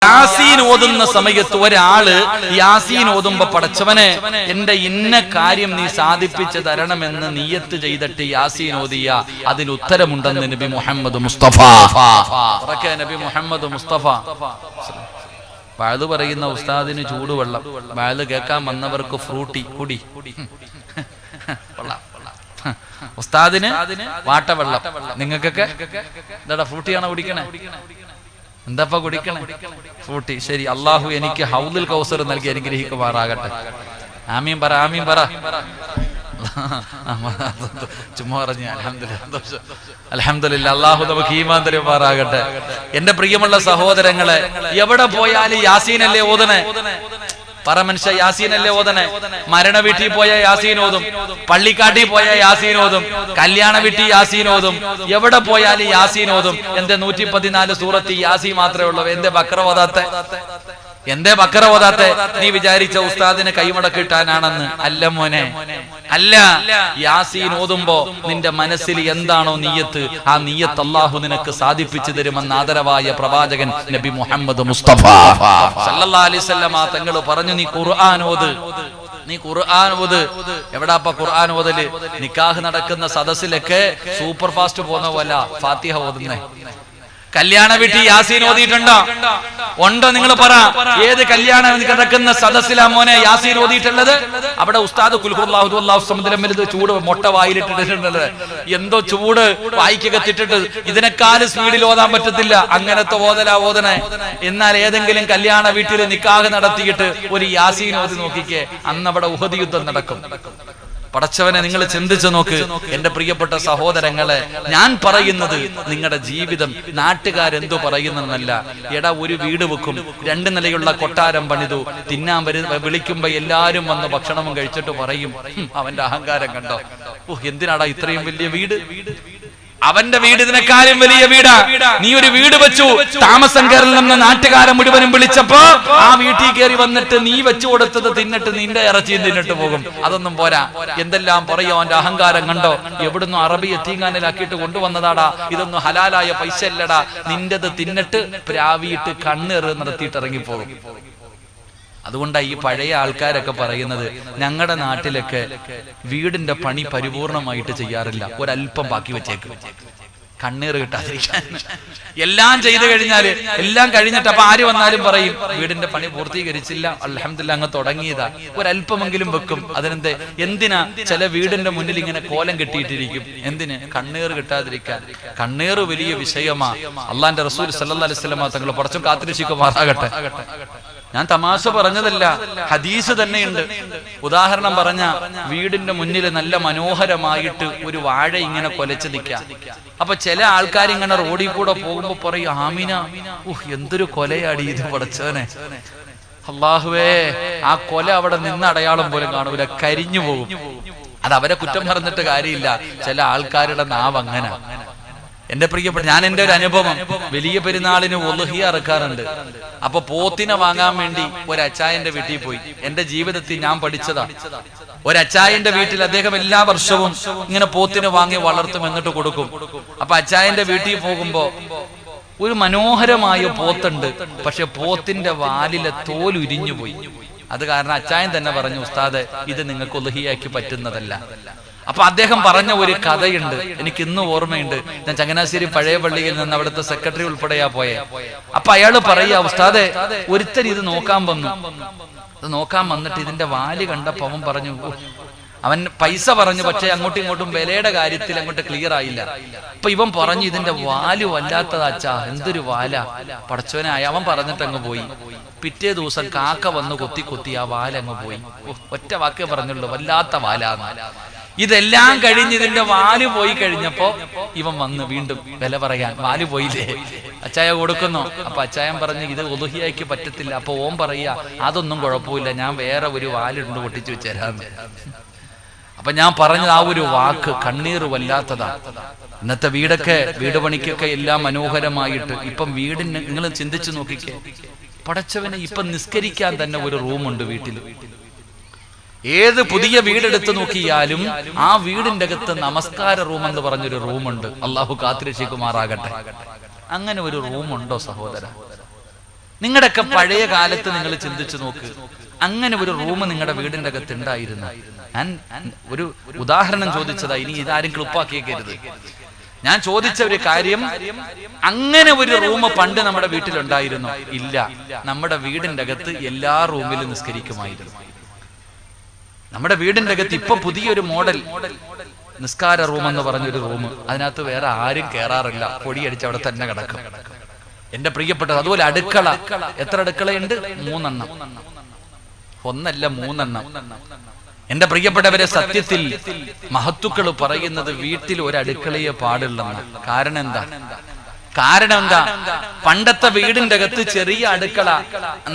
യാസീൻ ഓതുന്ന സമയത്ത് ഒരാള് യാസീൻ ഓതുമ്പോ പടച്ചവനെ എന്റെ ഇന്ന കാര്യം നീ സാധിപ്പിച്ചു തരണമെന്ന് നിയ്യത്ത് ചെയ്തിട്ട് യാസീൻ ഓതിയ അതിന് ഉത്തരമുണ്ടെന്ന് നബി മുഹമ്മദ് മുസ്തഫ. നബി മുഹമ്മദ് മുസ്തഫ വഅദ് പറയുന്ന ഉസ്താദിന് ചൂടുവെള്ളം, വഅദ് കേൾക്കാൻ വന്നവർക്ക് ഫ്രൂട്ടി കുടി. ഉസ്താദിന് വാട്ടവെള്ളം, നിങ്ങൾക്കൊക്കെ എന്താ ഫ്രൂട്ടിയാണോ കുടിക്കണേ? എന്താ കുടിക്കണേ? ഫ്രൂട്ടി. ശരി, അള്ളാഹു എനിക്ക് ഹൗദുൽ കൗസർ നൽകി അനുഗ്രഹിക്കുമാറാകട്ടെ. ആമീൻ പറ, ആമീൻ പറ. ചുമ്മാ പറഞ്ഞ അൽഹംദുലില്ലാ, അല്ലാഹു നമുക്ക് ഈമാൻ തരുമാറാകട്ടെ. എന്റെ പ്രിയമുള്ള സഹോദരങ്ങളെ, എവിടെ പോയാലും യാസീനല്ലേ ഓതണേ? പറ മനുഷ്യ, യാസീനല്ലേ ഓതണേ? മരണ വീട്ടിൽ പോയ യാസീൻ ഓതും, പള്ളിക്കാട്ടിൽ പോയ യാസീൻ ഓതും, കല്യാണ വീട്ടിൽ യാസീൻ ഓതും, എവിടെ പോയാലും യാസീൻ ഓതും. എന്റെ 114 സൂറത്ത് യാസീൻ മാത്രമേ ഉള്ളൂ. എന്റെ ബക്കറ ഓതാത്തെ? എന്തേ ബക്കറ ഓതാത്തെ? നീ വിചാരിച്ച ഉസ്താദിനെ കൈമടക്കിട്ടാനാണെന്ന്? അല്ല മോനെ, അല്ല. യാസീൻ ഓതുമ്പോ നിന്റെ മനസ്സിൽ എന്താണോ നീയത്ത്, ആ നീയത്ത് അല്ലാഹു നിനക്ക് സാധിപ്പിച്ചു തരുമെന്ന് ആദരവായ പ്രവാചകൻ നബി മുഹമ്മദ് മുസ്തഫ സല്ലല്ലാഹു അലൈഹി വസല്ലം തങ്ങൾ പറഞ്ഞു, നീ ഖുർആൻ ഓത്, നീ ഖുർആൻ ഓത്. എവിടാപ്പ ഖുർആൻ ഓതല്? നിക്കാഹ് നടക്കുന്ന സദസ്സിലൊക്കെ സൂപ്പർ ഫാസ്റ്റ് പോകുന്ന പോലെ ഫാത്തിഹ ഓതുന്നേ. കല്യാണ വീട്ടിൽ യാസീൻ ഓതിയിട്ടുണ്ടോ? ഉണ്ടോ? നിങ്ങൾ പറ. ഏത് കല്യാണം കിടക്കുന്ന സദസ്സിലാ മോനെ യാസീൻ ഓതിയിട്ടുള്ളത്? അവിടെ ഉസ്താദ് കുൽഹുല്ലാഹു അല്ലാഹു സമദിലും വലുത് ചൂട് മൊട്ട വായിലിട്ടിട്ടുണ്ട്. എന്തോ ചൂട് വായിക്കകത്തിട്ടിട്ട് ഇതിനേക്കാളും സ്പീഡിൽ ഓതാൻ പറ്റത്തില്ല. അങ്ങനത്തെ ഓതണേ. എന്നാൽ ഏതെങ്കിലും കല്യാണ വീട്ടിൽ നിക്കാഹ് നടത്തിയിട്ട് ഒരു യാസീൻ ഓതി നോക്കിക്കേ, അന്ന് അവിടെ ഉഹദ് യുദ്ധം നടക്കും. പടച്ചവനെ, നിങ്ങൾ ചിന്തിച്ചു നോക്ക്. എന്റെ പ്രിയപ്പെട്ട സഹോദരങ്ങളെ, ഞാൻ പറയുന്നത് നിങ്ങളുടെ ജീവിതം നാട്ടുകാരെന്തു പറയുന്നല്ല. എടാ, ഒരു വീട് വെക്കും, 2 നിലയുള്ള കൊട്ടാരം പണിതു, തിന്നാൻ വിളിക്കുമ്പോ എല്ലാരും വന്ന് ഭക്ഷണവും കഴിച്ചിട്ട് പറയും, അവന്റെ അഹങ്കാരം കണ്ടോ, എന്തിനാടാ ഇത്രയും വലിയ വീട്? അവന്റെ വീട് ഇതിനെക്കാളും വലിയ വീടാ. നീ ഒരു വീട് വെച്ചു, താമസം കയറില്ലെന്ന് നാട്ടുകാരെ മുഴുവനും വിളിച്ചപ്പോ ആ വീട്ടിൽ കയറി വന്നിട്ട് നീ വെച്ചു കൊടുത്തത് തിന്നിട്ട് നിന്റെ ഇറച്ചിയും തിന്നിട്ട് പോകും. അതൊന്നും പോരാ. എന്തെല്ലാം പറയോ, അവന്റെ അഹങ്കാരം കണ്ടോ, എവിടുന്ന് അറബി എത്തീങ്ങാനിലാക്കിയിട്ട് കൊണ്ടുവന്നതാടാ, ഇതൊന്നും ഹലാലായ പൈസ അല്ലടാ, നിന്റെത് തിന്നിട്ട് പ്രാവിയിട്ട് കണ്ണേറ് നടത്തിയിട്ട് ഇറങ്ങിപ്പോകും. അതുകൊണ്ടാണ് ഈ പഴയ ആൾക്കാരൊക്കെ പറയുന്നത്, ഞങ്ങളുടെ നാട്ടിലൊക്കെ വീടിന്റെ പണി പരിപൂർണമായിട്ട് ചെയ്യാറില്ല, ഒരല്പം ബാക്കി വെച്ചേക്കും, കണ്ണീർ കിട്ടാതിരിക്കാൻ. എല്ലാം ചെയ്തു കഴിഞ്ഞാല്, എല്ലാം കഴിഞ്ഞിട്ട് അപ്പൊ ആര് വന്നാലും പറയും വീടിന്റെ പണി പൂർത്തീകരിച്ചില്ല, അൽഹംദുലില്ലാ അങ്ങ് തുടങ്ങിയതാ, ഒരല്പമെങ്കിലും വെക്കും. അതിനെന്ത്? എന്തിനാ? ചില വീടിന്റെ മുന്നിൽ ഇങ്ങനെ കോലം കെട്ടിയിട്ടിരിക്കും. എന്തിന്? കണ്ണീർ കിട്ടാതിരിക്കാൻ. കണ്ണീർ വലിയ വിഷയമാ. അള്ളാന്റെ റസൂൽ സല്ലല്ലാഹു അലൈഹി വസല്ലം തങ്ങൾ പടച്ചും കാത്തിരക്ഷിക്കുമാറാകട്ടെ. ഞാൻ തമാശ പറഞ്ഞതല്ല, ഹദീസ് തന്നെയുണ്ട്. ഉദാഹരണം പറഞ്ഞ, വീടിന്റെ മുന്നിൽ നല്ല മനോഹരമായിട്ട് ഒരു വാഴ ഇങ്ങനെ കൊലച്ച് നിൽക്കാം. അപ്പൊ ചില ആൾക്കാർ ഇങ്ങനെ റോഡിൽ കൂടെ പോകുമ്പോ പറയും, ആമിന, എന്തൊരു കൊലയാടി ഇത് പടച്ചവനെ, അല്ലാഹുവേ, ആ കൊല അവിടെ നിന്ന് അടയാളം പോലും കാണൂല, കരിഞ്ഞു പോകും. അത് അവരെ കുറ്റം പറഞ്ഞിട്ട് കാര്യമില്ല, ചില ആൾക്കാരുടെ നാവ് അങ്ങനെ. എന്റെ പ്രിയപ്പെട്ട, ഞാൻ എന്റെ ഒരു അനുഭവം, വലിയ പെരുന്നാളിന് ഉളുഹിയ അറുക്കാറുണ്ട്. അപ്പൊ പോത്തിനെ വാങ്ങാൻ വേണ്ടി ഒരു അച്ചായന്റെ വീട്ടിൽ പോയി. എന്റെ ജീവിതത്തിൽ ഞാൻ പഠിച്ചതാ. ഒരു അച്ചായന്റെ വീട്ടിൽ അദ്ദേഹം എല്ലാ വർഷവും ഇങ്ങനെ പോത്തിനെ വാങ്ങി വളർത്തും, എന്നിട്ട് കൊടുക്കും. അപ്പൊ അച്ചായന്റെ വീട്ടിൽ പോകുമ്പോ ഒരു മനോഹരമായ പോത്തുണ്ട്, പക്ഷെ പോത്തിന്റെ വാലിലെ തോൽ ഉരിഞ്ഞു പോയി. അത് കാരണം അച്ചായൻ തന്നെ പറഞ്ഞു, ഉസ്താദ്, ഇത് നിങ്ങൾക്ക് ഉളുഹിയയ്ക്ക് പറ്റുന്നതല്ല. അപ്പൊ അദ്ദേഹം പറഞ്ഞ ഒരു കഥയുണ്ട്, എനിക്ക് ഇന്നും ഓർമ്മയുണ്ട്. ഞാൻ ചങ്ങനാശ്ശേരി പഴയ പള്ളിയിൽ നിന്ന് അവിടുത്തെ സെക്രട്ടറി ഉൾപ്പെടെയാ പോയെ. അപ്പൊ അയാള് പറയാ, ഉസ്താദെ, ഒരുത്തൻ ഇത് നോക്കാൻ വന്നു. അത് നോക്കാൻ വന്നിട്ട് ഇതിന്റെ വാല് കണ്ടപ്പോ അവൻ പറഞ്ഞു, അവൻ പൈസ പറഞ്ഞു, പക്ഷെ അങ്ങോട്ടും ഇങ്ങോട്ടും വിലയുടെ കാര്യത്തിൽ അങ്ങോട്ട് ക്ലിയർ ആയില്ല. അപ്പൊ ഇവൻ പറഞ്ഞു, ഇതിന്റെ വാല് വല്ലാത്തതാച്ചാ, എന്തൊരു വാല, പടച്ചോനായ. അവൻ പറഞ്ഞിട്ട് അങ്ങ് പോയി. പിറ്റേ ദിവസം കാക്ക വന്ന് കൊത്തി കൊത്തി ആ വാലങ്ങ് പോയി. ഒറ്റ വാക്കേ പറഞ്ഞുള്ളൂ, വല്ലാത്ത വാലാന്ന്. ഇതെല്ലാം കഴിഞ്ഞ് ഇതിന്റെ വാല് പോയി കഴിഞ്ഞപ്പോ ഇവൻ വന്ന് വീണ്ടും വില പറയാൻ, വാല് പോയില്ലേ, അച്ചായ കൊടുക്കുന്നു. അപ്പൊ അച്ചായൻ പറഞ്ഞു, ഇത് ഉളുഹിയയ്ക്ക് പറ്റത്തില്ല. അപ്പൊ ഓൻ പറയാ, അതൊന്നും കുഴപ്പമില്ല, ഞാൻ വേറെ ഒരു വാലുണ്ട് പൊട്ടിച്ചു വെച്ചേരാന്ന്. അപ്പൊ ഞാൻ പറഞ്ഞത് ആ ഒരു വാക്ക് കണ്ണീർ വല്ലാത്തതാ. ഇന്നത്തെ വീട് പണിക്കൊക്കെ എല്ലാം മനോഹരമായിട്ട്, ഇപ്പം വീടിന് നിങ്ങൾ ചിന്തിച്ചു നോക്കിക്കേ, പടച്ചവനെ, ഇപ്പൊ നിസ്കരിക്കാൻ തന്നെ ഒരു റൂമുണ്ട് വീട്ടിൽ. ഏത് പുതിയ വീടെടുത്ത് നോക്കിയാലും ആ വീടിന്റെ അകത്ത് നമസ്കാര റൂം എന്ന് പറഞ്ഞൊരു റൂമുണ്ട്. അള്ളാഹു കാത്തിരക്ഷിക്കുമാറാകട്ടെ. അങ്ങനെ ഒരു റൂമുണ്ടോ സഹോദര? നിങ്ങളുടെയൊക്കെ പഴയ കാലത്ത് നിങ്ങൾ ചിന്തിച്ചു നോക്ക്, അങ്ങനെ ഒരു റൂം നിങ്ങളുടെ വീടിന്റെ അകത്ത് ഉണ്ടായിരുന്നു. ഞാൻ ഒരു ഉദാഹരണം ചോദിച്ചതാ, ഇനി ഇതാരും ക്ലിപ്പാക്കിയേക്കരുത്. ഞാൻ ചോദിച്ച ഒരു കാര്യം, അങ്ങനെ ഒരു റൂം പണ്ട് നമ്മുടെ വീട്ടിലുണ്ടായിരുന്നു? ഇല്ല. നമ്മുടെ വീടിന്റെ അകത്ത് എല്ലാ റൂമിലും നിസ്കരിക്കുമായിരുന്നു. നമ്മുടെ വീടിന്റെ അകത്ത് ഇപ്പൊ പുതിയൊരു മോഡൽ നിസ്കാര റൂം എന്ന് പറഞ്ഞൊരു റൂം, അതിനകത്ത് വേറെ ആരും കയറാറില്ല, പൊടിയടിച്ച് അവിടെ തന്നെ കിടക്കും. എന്റെ പ്രിയപ്പെട്ടത്, അതുപോലെ അടുക്കള, എത്ര അടുക്കളയുണ്ട്? 3 എണ്ണം. 1 അല്ല 3 എണ്ണം. എന്റെ പ്രിയപ്പെട്ടവരെ, സത്യത്തിൽ മഹത്തുക്കൾ പറയുന്നത് വീട്ടിൽ ഒരു അടുക്കളയെ പാടുള്ളതാണ്. കാരണം എന്താ? പണ്ടത്തെ വീടിന്റെ അകത്ത് ചെറിയ അടുക്കള,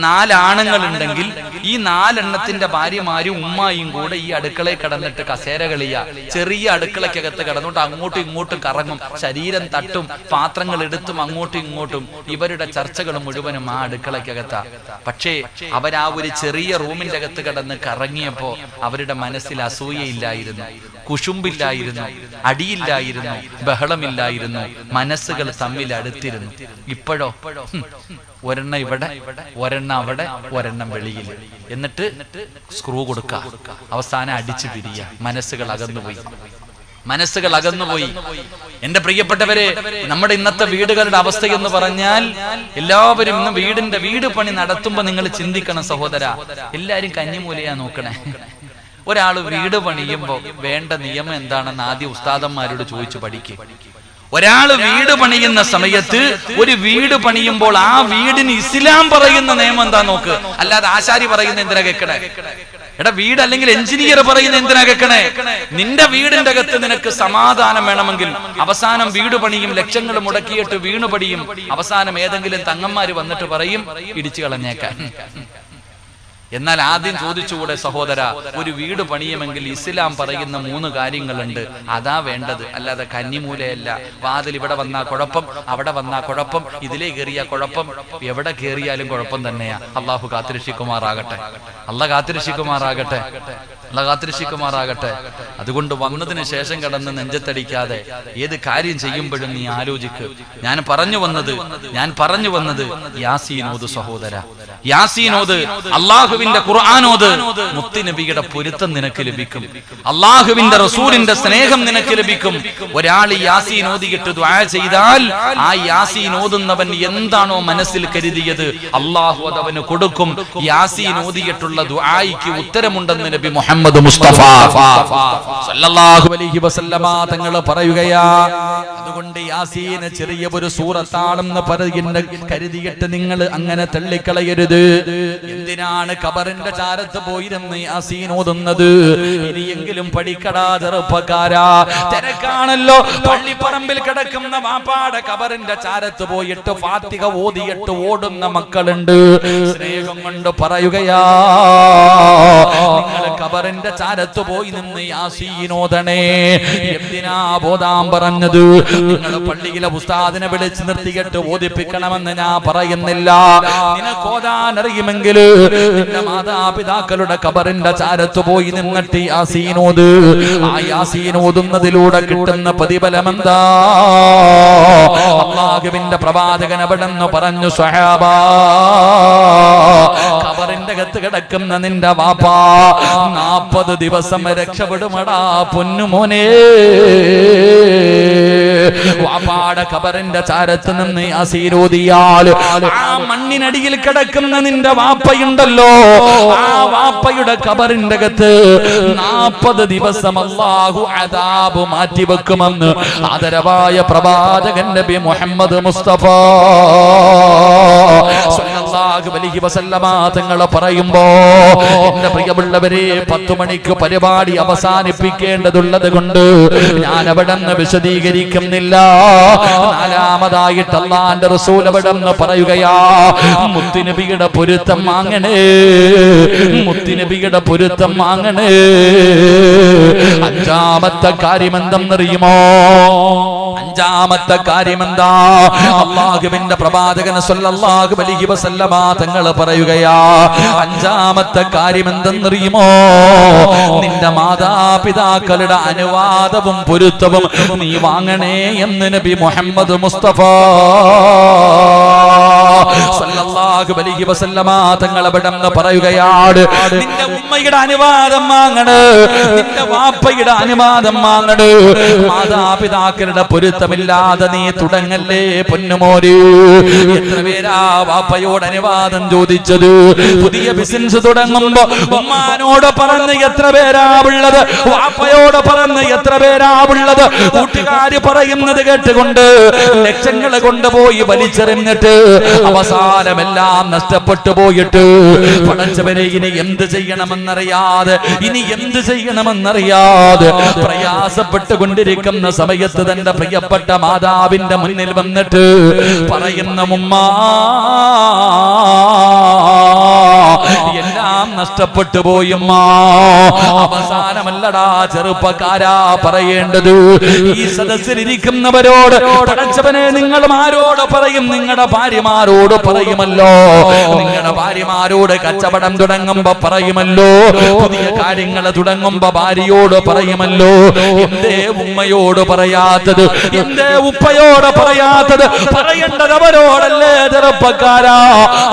4 ആണുങ്ങൾ ഉണ്ടെങ്കിൽ ഈ 4 എണ്ണത്തിന്റെ ഭാര്യമാരും ഉമ്മായും കൂടെ ഈ അടുക്കളയിൽ കിടന്നിട്ട് കസേര കളിയ, ചെറിയ അടുക്കളക്കകത്ത് കിടന്നിട്ട് അങ്ങോട്ടും ഇങ്ങോട്ടും കറങ്ങും, ശരീരം തട്ടും, പാത്രങ്ങൾ എടുത്തും അങ്ങോട്ടും ഇങ്ങോട്ടും. ഇവരുടെ ചർച്ചകൾ മുഴുവനും ആ അടുക്കളക്കകത്താ. പക്ഷേ അവരാ ഒരു ചെറിയ റൂമിന്റെ അകത്ത് കിടന്ന് കറങ്ങിയപ്പോ അവരുടെ മനസ്സിൽ അസൂയയില്ലായിരുന്നു, കുശുമ്പില്ലായിരുന്നു, അടിയില്ലായിരുന്നു, ബഹളമില്ലായിരുന്നു. മനസ്സുകൾ തമ്മിൽ അടുത്തിരുന്നു. ഇപ്പോഴോ ഒരെണ്ണം ഇവിടെ, ഒരെണ്ണം അവിടെ, ഒരെണ്ണം വെളിയിൽ, എന്നിട്ട് സ്ക്രൂ കൊടുക്ക, അവസാനം അടിച്ചു പിരിയ. മനസ്സുകൾ അകന്നുപോയി. എന്റെ പ്രിയപ്പെട്ടവരെ, നമ്മുടെ ഇന്നത്തെ വീടുകളുടെ അവസ്ഥ എന്ന് പറഞ്ഞാൽ, എല്ലാവരും ഇന്ന് വീട് പണി നടത്തുമ്പോ നിങ്ങൾ ചിന്തിക്കണം സഹോദര, എല്ലാരും കഞ്ഞിമൂലയാ നോക്കണേ. ഒരാൾ വീട് പണിയുമ്പോ വേണ്ട നിയമം എന്താണെന്ന് ആദ്യം ഉസ്താദന്മാരോട് ചോദിച്ചു പഠിക്കുക. ഒരാള് വീട് പണിയുന്ന സമയത്ത്, ഒരു വീട് പണിയുമ്പോൾ ആ വീടിന് ഇസ്ലാം പറയുന്ന നിയമം എന്താ നോക്ക്. അല്ലാതെ ആശാരി പറയുന്ന എന്തിനാ കേൾക്കണേ? വീട് അല്ലെങ്കിൽ എഞ്ചിനീയർ പറയുന്ന എന്തിനാ കേൾക്കണേ? നിന്റെ വീടിന്റെ അകത്ത് നിനക്ക് സമാധാനം വേണമെങ്കിൽ അവസാനം വീട് പണിയും, ലക്ഷങ്ങൾ മുടക്കിയിട്ട് വീണു പണിയും, അവസാനം ഏതെങ്കിലും തങ്ങന്മാര് വന്നിട്ട് പറയും ഇടിച്ചു കളഞ്ഞേക്കാൻ. എന്നാൽ ആദ്യം ചോദിച്ചുകൂടെ സഹോദര, ഒരു വീട് പണിയുമെങ്കിൽ ഇസ്ലാം പറയുന്ന 3 കാര്യങ്ങളുണ്ട്, അതാ വേണ്ടത്. അല്ലാതെ കന്നിമൂലയല്ല. വാതിൽ ഇവിടെ വന്നാ കുഴപ്പം, അവിടെ വന്നാ കുഴപ്പം, ഇതിലേ കയറിയ കുഴപ്പം, എവിടെ കയറിയാലും കുഴപ്പം തന്നെയാ. അള്ളാഹു കാത്തിരക്ഷിക്കുമാറാകട്ടെ. അതുകൊണ്ട് വന്നതിന് ശേഷം കിടന്ന് നെഞ്ചത്തടിക്കാതെ ഏത് കാര്യം ചെയ്യുമ്പോഴും നീ ആലോചിക്ക്. ഞാൻ പറഞ്ഞു വന്നത് യാസീനോദ് സഹോദര, യാസീനോദ്, അള്ളാഹുവിന്റെ ഖുർആനോദ്. മുത്തുനബിയുടെ പൊരുത്തം നിനക്ക് ലഭിക്കും, അള്ളാഹുവിന്റെ റസൂലിന്റെ സ്നേഹം നിനക്ക് ലഭിക്കും. ഒരാൾ യാസീൻ ഓതിയിട്ട് ദുആ ചെയ്താൽ ആ യാസീൻ ഓതുന്നവൻ എന്താണോ മനസ്സിൽ കരുതിയത് അള്ളാഹു അതവന് കൊടുക്കും. യാസീൻ ഓതിയിട്ടുള്ള ദുആയ്ക്ക് ഉത്തരമുണ്ടെന്ന് നബി മുഹമ്മദ് മുസ്തഫ സല്ലല്ലാഹു അലൈഹി വസല്ലമ തങ്ങൾ പറയുകയാ. അതുകൊണ്ട് യാസീൻ ചെറിയ ഒരു സൂറത്താണെന്ന് കരുതിയിട്ട് നിങ്ങൾ അങ്ങനെ തള്ളിക്കളയരുത്. എന്തിനാണ് ഖബറിന്റെ ചാരത്ത് പോയിരുന്ന് യാസീൻ ഓതുന്നത്? ഇനിയെങ്കിലും പഠിക്കടാ ചെറുപ്പക്കാരാ. തിരക്കാണല്ലോ, പള്ളിപ്പറമ്പിൽ കിടക്കുന്ന വാപ്പാടെ ഖബറിന്റെ ചാരത്ത് പോയിട്ട് ഫാത്തിഹ ഓതിയിട്ട് ഓടുന്ന മക്കളുണ്ട്. സ്നേഹം കൊണ്ട് പറയുകയാ, നിങ്ങൾ ഖബറിന്റെ ചാരത്ത് പോയി നിന്ന് യാസീൻ ഓതണേ. എന്തിനാ ബോധാൻ പറഞ്ഞത്? നിങ്ങൾ പള്ളിയിലെ ഉസ്താദിനെ വിളിച്ച് നിർത്തിയിട്ട് ഓതിപ്പിക്കണമെന്ന് ഞാൻ പറയുന്നില്ല. നിനക്ക് ഓതാൻ അറിയുമെങ്കിൽ നിന്റെ മാതാപിതാക്കളുടെ ഖബറിന്റെ ചാരത്ത് പോയി നിന്നിട്ട് യാസീൻ ഓത്. ആ യാസീൻ ഓതുന്നതിലൂടെ കിട്ടുന്ന പ്രതിഫലം എന്താ? അല്ലാഹുവിന്റെ പ്രവാചകൻ അവിടെന്ന് പറഞ്ഞു, സ്വഹാബാ, ഖബറിന്റെ അകത്ത് കിടക്കുന്ന നിന്റെ വാപ്പാ 40 ദിവസം രക്ഷപ്പെടുമടാ പൊന്നുമോനെ. വാപ്പാടെ ഖബറിന്റെ ചാരത്ത് നിന്ന് യാസീൻ ഓതിയാൽ ആ മണ്ണിനടിയിൽ കിടക്കുന്ന നിന്റെ വാപ്പയുണ്ടല്ലോ, ആ വാപ്പയുടെ ഖബറിന്റെ അകത്ത് 40 ദിവസം അല്ലാഹു അദാബ് മാറ്റിവെക്കുമെന്ന് ആദരവായ പ്രവാചകൻ നബി മുഹമ്മദ് മുസ്തഫ സല്ലല്ലാഹു അലൈഹി വസല്ലമ തങ്ങൾ പറയുമ്പോ, എന്റെ പ്രിയമുള്ളവരെ, 10 മണിക്ക് പരിപാടി അവസാനിപ്പിക്കേണ്ടതുള്ളത് കൊണ്ട് ഞാൻ അവിടെ നിന്ന് വിശദീകരിക്കുന്നില്ല. 4മതായിട്ട് അല്ലാഹുവിന്റെ റസൂൽ അവിടെ നിന്ന് പറയുകയാ, മുത്തുനബിയുടെ പൊരുത്തം വാങ്ങണേ, മുത്തുനബിയുടെ പൊരുത്തം വാങ്ങണേ. 5ാമത്തെ കാര്യം എന്തെന്നറിയുമോ? 5ാമത്തെ കാര്യം എന്താ? അല്ലാഹുവിന്റെ പ്രവാചകൻ സല്ലല്ലാഹു അലൈഹി വസല്ലമ തങ്ങൾ പറയുകയാ, 5ാമത്തെ കാര്യം എന്തെന്നറിയുമോ? നിന്റെ മാതാപിതാക്കളുടെ അനുവാദവും പൊരുത്തവും നീ വാങ്ങണേ എന്ന് നബി മുഹമ്മദ് മുസ്തഫ സല്ലല്ലാഹു അലൈഹി വസല്ലമ തങ്ങൾ അവിടെന്ന് പറയുകയാണ്, നിന്റെ ഉമ്മയുടെ അനുവാദം വാങ്ങണ്, നിന്റെ വാപ്പയുടെ അനുവാദം വാങ്ങണ്. മാതാപിതാക്കളുടെ പൊരുത്തമില്ലാതെ നീ തുടങ്ങല്ലേ പൊന്നുമോര്. എത്ര പേരാ വാപ്പയോട് അനുവാദം ചോദിച്ചത്? പുതിയ ബിസിനസ് തുടങ്ങുമ്പോ ഉമ്മാനോട് പറഞ്ഞ് എത്ര പേരാ ഉള്ളത്? വാപ്പയോട് പറഞ്ഞ് എത്ര പേരാ ഉള്ളത്? കൂട്ടുകാര് പറയുന്നത് കേട്ടുകൊണ്ട് ലക്ഷങ്ങൾ കൊണ്ടുപോയി വലിച്ചെറിഞ്ഞിട്ട് അവസാനമെല്ലാം നഷ്ടപ്പെട്ടു പോയിട്ട് പടച്ചവനെ ഇനി എന്ത് ചെയ്യണമെന്നറിയാതെ പ്രയാസപ്പെട്ടുകൊണ്ടിരിക്കുന്ന സമയത്ത് തന്റെ പ്രിയപ്പെട്ട മാതാവിന്റെ മുന്നിൽ വന്നിട്ട് പറയുന്ന ഉമ്മ, എല്ലാം നഷ്ടപ്പെട്ടു പോയുമ്മ. അവസാനമല്ലടാ ചെറുപ്പക്കാരാ പറയേണ്ടത്, ഈ സദസ്സിലിരിക്കുന്നവരോട് പടച്ചവനെ നിങ്ങൾ ആരോട് പറയും? നിങ്ങളുടെ ഭാര്യമാരോട് പറയുമല്ലോ. നിങ്ങളുടെ ഭാര്യമാരോട് കച്ചവടം തുടങ്ങുമ്പോ പറയുമല്ലോ, പുതിയ കാര്യങ്ങൾ തുടങ്ങുമ്പോ ഭാര്യയോട് പറയുമല്ലോ. എന്തേ ഉമ്മയോട് പറയാത്തത്? എന്തേ ഉപ്പയോട് പറയാത്തത്? പറയേണ്ടത് അവരോടല്ലേ ചെറുപ്പക്കാരാ.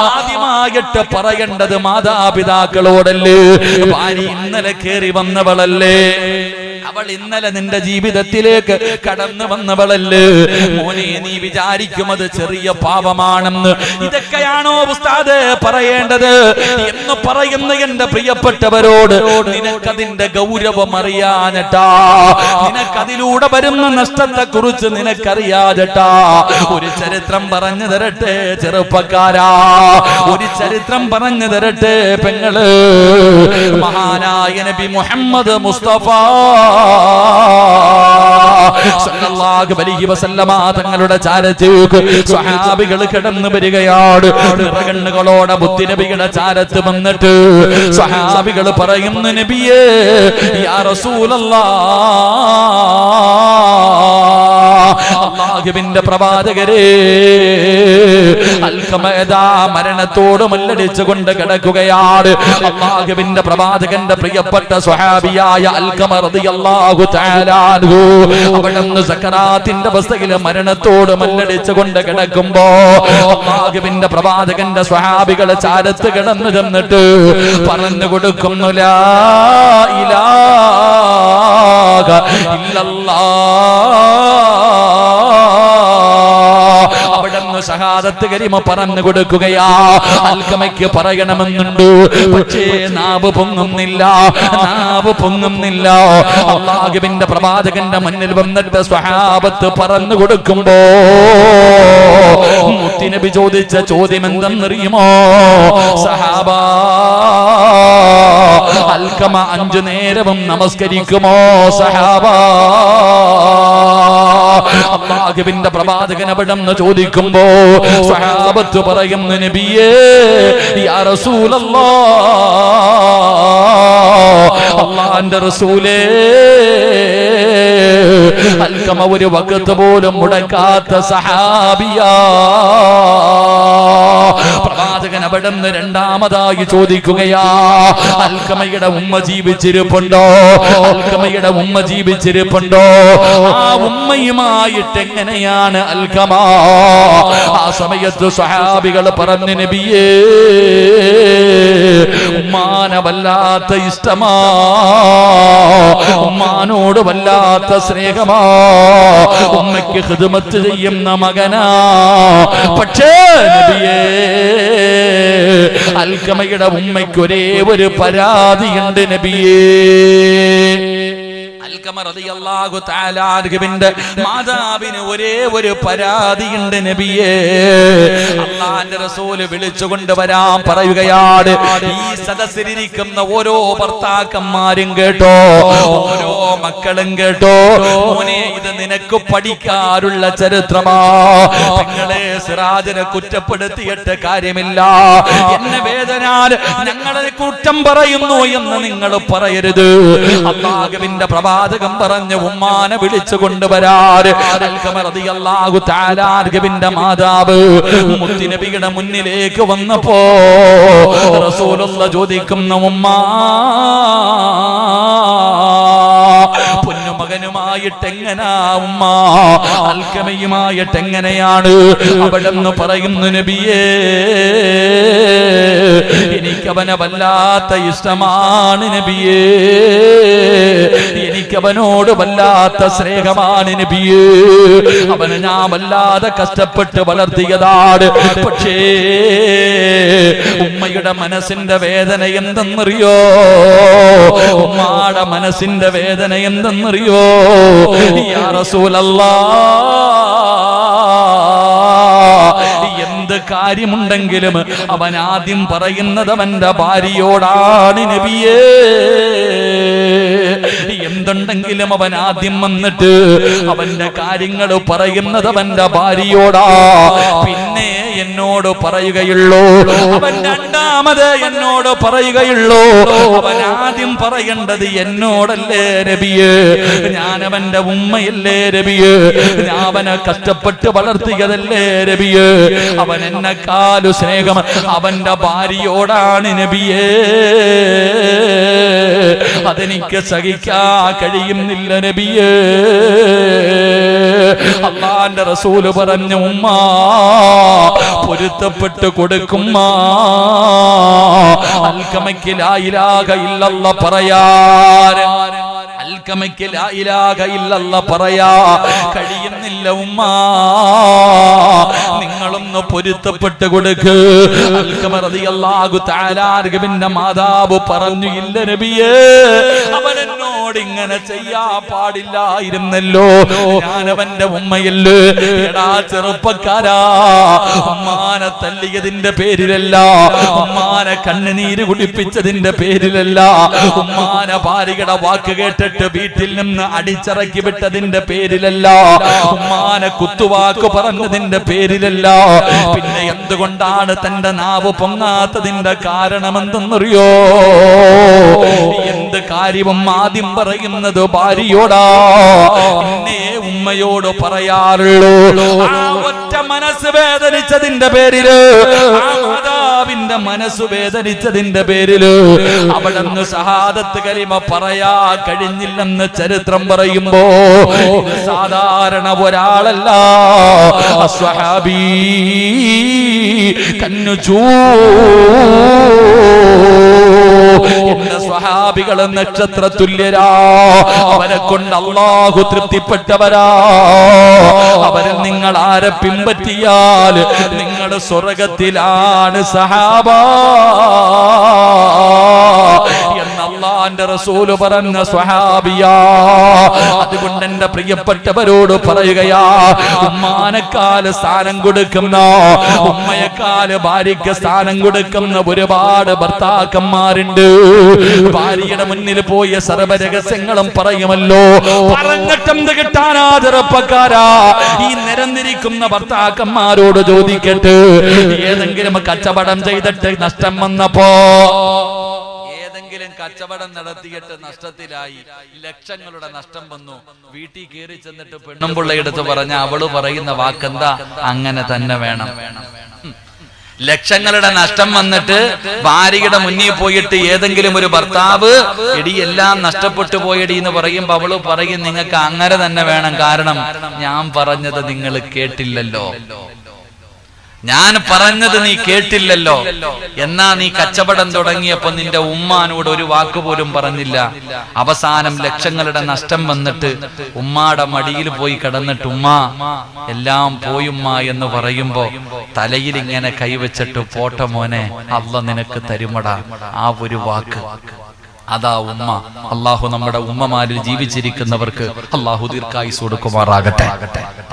ആദ്യമായിട്ട് പറയേണ്ടത് മാതാപിതാക്കളോടല്ലേ. ഭാര്യ ഇന്നലെ കേറി വന്നവളല്ലേ, അവൾ ഇന്നലെ നിന്റെ ജീവിതത്തിലേക്ക് കടന്നു വന്നവളല്ലേ. മോനെ, നീ വിചാരിക്കും അത് ചെറിയ പാപമാണെന്ന്. ഇതൊക്കെയാണോ ഉസ്താദ് പറയേണ്ടത് എന്ന് പറയുന്ന എന്റെ പ്രിയപ്പെട്ടവരോട്, നിനക്കതിന്റെ ഗൗരവം അറിയാഞ്ഞിട്ടാ, നിനക്കതിലൂടെ വരുന്ന നഷ്ടത്തെ കുറിച്ച് നിനക്കറിയാഞ്ഞിട്ടാ. ഒരു ചരിത്രം പറഞ്ഞു തരട്ടെ ചെറുപ്പക്കാരാ, ഒരു ചരിത്രം പറഞ്ഞു തരട്ടെ പെങ്ങള്. മഹാനായ നബി മുഹമ്മദ് മുസ്തഫ സല്ലല്ലാഹു അലൈഹി വസല്ലമ തങ്ങളുടെ ചാരത്തേക്ക് സ്വഹാബികൾ കടന്നു വരികയാണ്. നിറകണ്ണുകളോടെ മുത്തുനബിയുടെ ചാരത്ത് വന്നിട്ട് സ്വഹാബികൾ പറയുന്നു, നബിയേ യാ റസൂലല്ലാഹ്, അല്ലാഹുവിന്റെ പ്രവാചകരെ, അൽഖമദാ മരണത്തോട് മല്ലടിച്ചുകൊണ്ട് കിടക്കുകയാണ്. അല്ലാഹുവിന്റെ പ്രവാചകന്റെ പ്രിയപ്പെട്ട സ്വഹാബിയായ അൽഖമ റളിയല്ലാഹു തആല അൻഹു അവിടുന്ന് സക്കറാത്തിന്റെ അവസ്ഥയിൽ മരണത്തോട് മല്ലടിച്ചുകൊണ്ട് കിടക്കുമ്പോ അല്ലാഹുവിന്റെ പ്രവാചകന്റെ സ്വഹാബികളെ ചാരത്ത് കിടന്നു ചെന്നിട്ട് പറഞ്ഞു കൊടുക്കുന്നു, ലാ ഇലാഹ ഇല്ലല്ലാഹ്. അവിടുന്ന് ഷഹാദത്ത് കലിമ പറഞ്ഞു കൊടുക്കുകയാ. അൽഖമയ്ക്ക് പറയണമെന്നുണ്ട്, പക്ഷേ നാവ് പൊങ്ങുന്നില്ല. അല്ലാഹുവിന്റെ പ്രവാചകന്റെ മുന്നിൽ വന്നിട്ട് സ്വഹാബത്ത് പറഞ്ഞു കൊടുക്കുമ്പോ മുത്തുനബി ചോദിച്ച ചോദ്യം എന്തെന്നറിയുമോ? സഹാബാ, അൽഖമ 5 നേരവും നമസ്കരിക്കുമോ? സഹാബാ. അല്ലാഹുവിന്റെ പ്രവാചകൻ അവിടെന്ന് ചോദിക്കുമ്പോ സ്വഹാബത്ത് പറയുന്നു, നബിയേ യാ റസൂലല്ലാഹ്, അല്ലാഹുവിന്റെ റസൂലേ, അൽഖമ ഒരു വഖത്ത് പോലും മുടക്കാത്ത സഹാബിയാ. പ്രവാചകൻ അവിടുന്ന് രണ്ടാമതായി ചോദിക്കുകയാ, അൽഖമയുടെ ഉമ്മ ജീവിച്ചിരിപ്പുണ്ടോ? അൽഖമയുടെ ഉമ്മ ജീവിച്ചിരിപ്പുണ്ടോ? ആ ഉമ്മയുമായിട്ട് എങ്ങനെയാണ് അൽഖമ? ആ സമയത്ത് സ്വഹാബികൾ പറഞ്ഞു, നബിയേ ഉമ്മാനെ വല്ലാത്ത ഇഷ്ടമാ, ഉമ്മാനോട് വല്ലാത്ത സ്നേഹമാ, ഉമ്മയ്ക്ക് ഖിദ്മത്ത് ചെയ്യുന്ന മകനാ. പക്ഷേ നബിയേ, അൽഖമയുടെ ഉമ്മയ്ക്ക് ഒരേ ഒരു പരാതിയുണ്ട് നബിയേ. അൽഖമ റളിയല്ലാഹു തആല അൻഹുവിന്റെ മാതാവിന് ഒരേ ഒരു പരാതിയുണ്ട് നബിയേ. അല്ലാഹുവിന്റെ റസൂൽ വിളിച്ചുകൊണ്ട് വരാൻ പറയുകയാണ്. ഈ സദസ്സിലിരിക്കുന്ന ഓരോ ഭർത്താക്കന്മാരും കേട്ടോ, ഓരോ മക്കളും കേട്ടോ, മോനെ ഇത് നിനക്ക് പഠിക്കാനുള്ള ചരിത്രമാ. നിങ്ങളെ സിറാജിനെ കുറ്റപ്പെടുത്തിയിട്ട് കാര്യമില്ല. എന്നെ വേദനാൽ ഞങ്ങളെ കുറ്റം പറയുന്നു എന്ന് നിങ്ങൾ പറയരുത്. അല്ലാഹുവിന്റെ പ്രവാചകൻ പറഞ്ഞു, ഉമ്മാനെ വിളിച്ചു കൊണ്ടുവരാറ്. അൽഖമ റളിയല്ലാഹു തആല അൻഹുവിന്റെ മാതാവ് മുത്തുനബിയുടെ മുന്നിലേക്ക് വന്നപ്പോ റസൂലുള്ളാഹി ചോദിക്കുന്നു, ഉമ്മാ, പൊന്നുമകനുമായി അൽക്കമയുമായിട്ടെങ്ങനാ ഉമ്മ, അൽക്കമയുമായിട്ടെങ്ങനെയാണ്? അവിടെന്ന് പറയുന്നു, നബിയേ, എനിക്കവനെ വല്ലാത്ത ഇഷ്ടമാണ് നബിയേ, എനിക്കവനോട് വല്ലാത്ത സ്നേഹമാണ് നബിയേ, അവനെ ഞാൻ വല്ലാതെ കഷ്ടപ്പെട്ട് വളർത്തിയതാണ്. പക്ഷേ ഉമ്മയുടെ മനസ്സിന്റെ വേദന എന്തെന്നറിയോ? ഉമ്മയുടെ മനസ്സിന്റെ വേദന എന്തെന്നറിയോ? യാ റസൂലല്ലാഹ്, എന്ത് കാര്യമുണ്ടെങ്കിലും അവൻ ആദ്യം പറയുന്നത് അവന്റെ ഭാര്യയോടാണ് നബിയേ. എന്തുണ്ടെങ്കിലും അവൻ ആദ്യം വന്നിട്ട് അവന്റെ കാര്യങ്ങൾ പറയുന്നത് അവന്റെ ഭാര്യയോടാ, പിന്നെ എന്നോട് പറയുകയുള്ളൂ. അവൻ രണ്ടാമത് എന്നോട് പറയുകയുള്ളൂ. അവൻ ആദ്യം പറയേണ്ടത് എന്നോടല്ലേ നബിയേ, ഞാൻ അവന്റെ ഉമ്മയല്ലേ നബിയേ, ഞാൻ അവനെ കഷ്ടപ്പെട്ട് വളർത്തിയതല്ലേ നബിയേ, അവൻ എന്നെക്കാലു സ്നേഹം അവന്റെ ഭാര്യയോടാണ് നബിയേ. അതെനിക്ക് സഹിക്കാൻ കഴിയുന്നില്ല നബിയേ. അല്ലാഹുവിന്റെ റസൂല് പറഞ്ഞു, ഉമ്മ പൊരുത്തപ്പെട്ട് കൊടുക്കുമ്മ. അൽക്കമയ്ക്ക് ലാ ഇലാഹ ഇല്ലല്ലാഹ് പറയാൻ, അൽക്കമയ്ക്ക് ലാ ഇലാഹ ഇല്ലല്ലാഹ് പറയാ കഴിയുന്നില്ല ഉമ്മ, നിങ്ങളൊന്ന് പൊരുത്തപ്പെട്ട് കൊടുക്ക്. അൽക്കമ റളിയല്ലാഹു തആല അൻഹുവിന്റെ മാതാവ് പറഞ്ഞു, ഇല്ല നബിയേ, അവൻ എന്നോട് ഇങ്ങനെ ചെയ്യാ പാടില്ലായിരുന്നല്ലോ, ഞാൻ അവന്റെ ഉമ്മയല്ലേ. എടാ ചെറുപ്പക്കാരാ, ഉമ്മാനെ തല്ലിയതിന്റെ പേരിലല്ല, ഉമ്മാനെ കണ്ണുനീര് കുടിപ്പിച്ചതിന്റെ പേരിലല്ല, ഉമ്മാനെ ഭാര്യയുടെ വാക്ക് കേട്ടിട്ട് വീട്ടിൽ നിന്ന് അടിച്ചിറക്കി വിട്ടതിന്റെ പേരിലല്ല, ഉമ്മാനെ കുത്തുവാക്ക് പറഞ്ഞതിന്റെ പേരിലല്ല. പിന്നെ എന്തുകൊണ്ടാണ് തന്റെ നാവ് പൊങ്ങാത്തതിന്റെ കാരണം എന്തെന്നറിയോ? എന്ത് കാര്യവും ആദ്യം പറയുന്നത് ഭാര്യയോടാ, എന്നെ ഉമ്മയോട് പറയാറുള്ളൂ. ആ ഒറ്റ മനസ്സ് വേദനിച്ചതിന്റെ പേരില്, ആ മാതാവിന്റെ മനസ്സ് വേദനിച്ചതിന്റെ പേരില് അവിടുന്ന് ഷഹാദത്ത് കലിമ പറയാ കഴിഞ്ഞില്ലെന്ന് ചരിത്രം പറയുമ്പോ, ഇത് സാധാരണ ഒരാളല്ല, അസ്വഹാബി കന്നുജൂ, എന്റെ സ്വഹാബികള് നക്ഷത്ര തുല്യരാ, അവരെ കൊണ്ട് അല്ലാഹു തൃപ്തിപ്പെട്ടവരാ. അവരിൽ നിങ്ങൾ ആരെ പിൻപറ്റിയാൽ നിങ്ങൾ സ്വർഗത്തിലാണ് സഹാബാ എന്ന് അല്ലാഹുവിന്റെ റസൂല് പറഞ്ഞ സ്വഹാബിയാ. അതുകൊണ്ട് എന്റെ പ്രിയപ്പെട്ടവരോട് പറയുകയാ, ഉമ്മാനെക്കാല് സ്ഥാനം കൊടുക്കുന്ന, ഉമ്മയെക്കാല് ഭാര്യയ്ക്ക് സ്ഥാനം കൊടുക്കുന്ന ഒരുപാട് ഭർത്താക്കന്മാരുണ്ട്. ഭാര്യയുടെ മുന്നിൽ പോയ സർവ്വ രഹസ്യങ്ങളും പറയുമല്ലോ, പറഞ്ഞിട്ടെന്ത് കിട്ടാനാ ചെറുപ്പക്കാരാ? ഈ നിരന്നിരിക്കുന്ന ഭർത്താക്കന്മാരോട് ചോദിക്കട്ടെ, ഏതെങ്കിലും കച്ചവടം ചെയ്തിട്ട് നഷ്ടം വന്നപ്പോ, ഏതെങ്കിലും കച്ചവടം നടത്തിയിട്ട് നഷ്ടത്തിലായി, ലക്ഷങ്ങളുടെ നഷ്ടം വന്നു, വീട്ടിൽ കയറി ചെന്നിട്ട് പെണ്ണും പിള്ളയെടുത്ത് പറഞ്ഞ അവള് പറയുന്ന വാക്കെന്താ? അങ്ങനെ തന്നെ വേണം. ലക്ഷങ്ങളുടെ നഷ്ടം വന്നിട്ട് ഭാര്യയുടെ മുന്നിൽ പോയിട്ട് ഏതെങ്കിലും ഒരു ഭർത്താവ് എടി എല്ലാം നഷ്ടപ്പെട്ടു പോയടി എന്ന് പറയുമ്പോ അവള് പറയും, നിങ്ങൾക്ക് അങ്ങനെ തന്നെ വേണം, കാരണം ഞാൻ പറഞ്ഞത് നിങ്ങൾ കേട്ടില്ലല്ലോ, ഞാൻ പറഞ്ഞത് നീ കേട്ടില്ലല്ലോ. എന്നാ നീ കച്ചവടം തുടങ്ങിയപ്പോ നിന്റെ ഉമ്മാനോട് ഒരു വാക്കുപോലും പറഞ്ഞില്ല. അവസാനം ലക്ഷങ്ങളുടെ നഷ്ടം വന്നിട്ട് ഉമ്മാടെ മടിയിൽ പോയി കിടന്നിട്ട് ഉമ്മ എല്ലാം പോയുമ്മ എന്ന് പറയുമ്പോ തലയിൽ ഇങ്ങനെ കൈവച്ചിട്ട് പോട്ടെ മോനെ, അല്ലാഹ് നിനക്ക് തരുമടാ, ആ ഒരു വാക്ക്, അതാ ഉമ്മ. അള്ളാഹു നമ്മുടെ ഉമ്മമാരിൽ ജീവിച്ചിരിക്കുന്നവർക്ക് അള്ളാഹു ദീർഘായുസ് കൊടുക്കുമാറാകട്ടെ,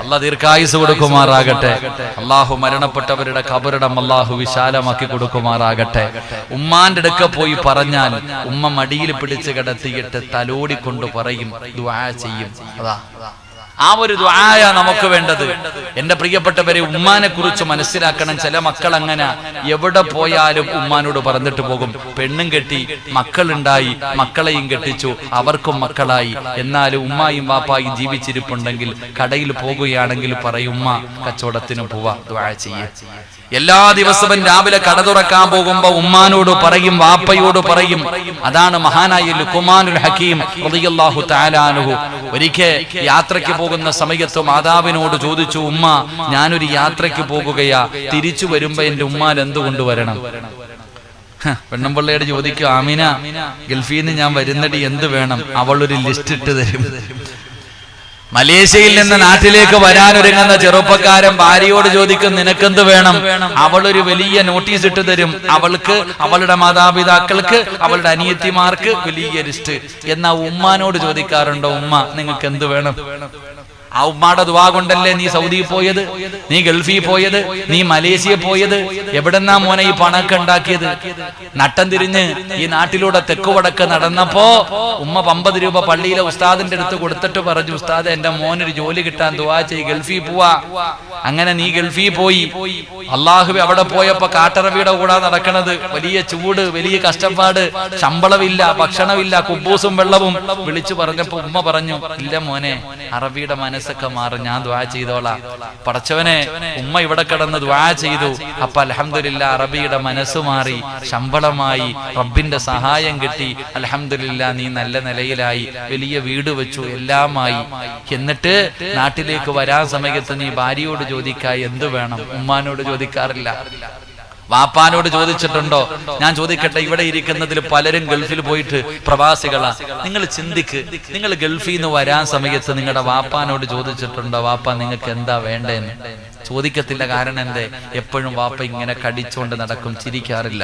അള്ളാഹ് ദീർഘായുസ് കൊടുക്കുമാറാകട്ടെ. അള്ളാഹു മരണപ്പെട്ടവരുടെ ഖബറിടം അള്ളാഹു വിശാലമാക്കി കൊടുക്കുമാറാകട്ടെ. ഉമ്മാന്റെ അടുക്ക പോയി പറഞ്ഞാൽ ഉമ്മ മടിയിൽ പിടിച്ച് കിടത്തിയിട്ട് തലോടിക്കൊണ്ട് പറയും, ദുആ ചെയ്യും. അതാ ആ ഒരു ദുആയ നമുക്ക് വേണ്ടത്. എന്റെ പ്രിയപ്പെട്ടവരെ, ഉമ്മാനെ കുറിച്ച് മനസ്സിലാക്കണം. ചില മക്കൾ അങ്ങനെ എവിടെ പോയാലും ഉമ്മാനോട് പറഞ്ഞിട്ട് പോകും. പെണ്ണും കെട്ടി, മക്കളുണ്ടായി, മക്കളെയും കെട്ടിച്ചു, അവർക്കും മക്കളായി. എന്നാലും ഉമ്മായും വാപ്പായും ജീവിച്ചിരിപ്പുണ്ടെങ്കിൽ കടയിൽ പോകുകയാണെങ്കിൽ പറയും, ഉമ്മ കച്ചവടത്തിന് പോവാ, ദുആ ചെയ്യേ. എല്ലാ ദിവസവും രാവിലെ കട തുറക്കാൻ പോകുമ്പോ ഉമ്മാനോട് പറയും, വാപ്പയോട് പറയും. അതാണ് മഹാനായ ലുഖ്മാനുൽ ഹക്കീം റളിയല്ലാഹു തആല അൻഹു. ഒരിക്കൽ യാത്രയ്ക്ക് പോകുന്ന സമയത്ത് മാതാവിനോട് ചോദിച്ചു, ഉമ്മ ഞാനൊരു യാത്രയ്ക്ക് പോകുകയാ, തിരിച്ചു വരുമ്പോ എന്റെ ഉമ്മാൻ എന്ത് കൊണ്ടുവരണം? പെണ്ണുമ്പിള്ളയോട് ചോദിക്കും, ആമിന ഗൾഫിൽ നിന്ന് ഞാൻ വരുന്നടി എന്ത് വേണം? അവളൊരു ലിസ്റ്റ് ഇട്ട് തരും. മലേഷ്യയിൽ നിന്ന് നാട്ടിലേക്ക് വരാനൊരുങ്ങുന്ന ചെറുപ്പക്കാരൻ ഭാര്യയോട് ചോദിക്കും, നിനക്കെന്ത് വേണം? അവളൊരു വലിയ നോട്ടീസ് ഇട്ട് തരും. അവൾക്ക്, അവളുടെ മാതാപിതാക്കൾക്ക്, അവളുടെ അനിയത്തിമാർക്ക് വലിയ ലിസ്റ്റ്. എന്നാ ഉമ്മാനോട് ചോദിക്കാറുണ്ടോ, ഉമ്മ നിങ്ങൾക്ക് എന്ത് വേണം? ആ ഉമ്മാടെ ദുആ കൊണ്ടല്ലേ നീ സൗദി പോയത്, നീ ഗൾഫിൽ പോയത്, നീ മലേഷ്യ പോയത്. എവിടെന്നാ മോനെ ഈ പണമൊക്കെ ഉണ്ടാക്കിയത്? നട്ടം തിരിഞ്ഞ് ഈ നാട്ടിലൂടെ തെക്ക് വടക്ക് നടന്നപ്പോ ഉമ്മ 50 രൂപ പള്ളിയിലെ ഉസ്താദിന്റെ അടുത്ത് കൊടുത്തിട്ട് പറഞ്ഞു, ഉസ്താദ് എന്റെ മോനൊരു ജോലി കിട്ടാൻ ദുആ ചെയ്യ്, ഗൾഫിൽ പോവാ. അങ്ങനെ നീ ഗൾഫിൽ പോയി. അള്ളാഹുവേ, അവിടെ പോയപ്പോ കാട്ടറബിയുടെ കൂടെ നടക്കണത്, വലിയ ചൂട്, വലിയ കഷ്ടപ്പാട്, ശമ്പളമില്ല, ഭക്ഷണമില്ല, കുബൂസും വെള്ളവും. വിളിച്ചു പറഞ്ഞപ്പോ ഉമ്മ പറഞ്ഞു, ഇല്ല മോനെ, അറബിയുടെ മനസ്സൊക്കെ മാറും, ഞാൻ ദുആ ചെയ്തോളാം. പടച്ചവനെ, ഉമ്മ ഇവിടെ കിടന്ന് ദുആ ചെയ്തു. അപ്പൊ അൽഹംദുലില്ലാ അറബിയുടെ മനസ്സ് മാറി, ശമ്പളമായി, റബ്ബിന്റെ സഹായം കിട്ടി. അൽഹംദുലില്ലാ നീ നല്ല നിലയിലായി, വലിയ വീട് വെച്ചു, എല്ലാമായി. എന്നിട്ട് നാട്ടിലേക്ക് വരാൻ സമയത്ത് നീ ഭാര്യയോട് ചോദിക്കായി എന്ത് വേണം? ഉമ്മാനോട് ചോദിക്കാറില്ല. വാപ്പാനോട് ചോദിച്ചിട്ടുണ്ടോ? ഞാൻ ചോദിക്കട്ടെ, ഇവിടെ ഇരിക്കുന്നതിൽ പലരും ഗൾഫിൽ പോയിട്ട് പ്രവാസികളാ. നിങ്ങൾ ചിന്തിക്ക്, നിങ്ങൾ ഗൾഫിൽ നിന്ന് വരാൻ സമയത്ത് നിങ്ങളുടെ വാപ്പാനോട് ചോദിച്ചിട്ടുണ്ടോ, വാപ്പ നിങ്ങൾക്ക് എന്താ വേണ്ടേന്ന്? ചോദിക്കത്തില്ല. കാരണം എന്തേ? എപ്പോഴും വാപ്പ ഇങ്ങനെ കടിച്ചോണ്ട് നടക്കും, ചിരിക്കാറില്ല.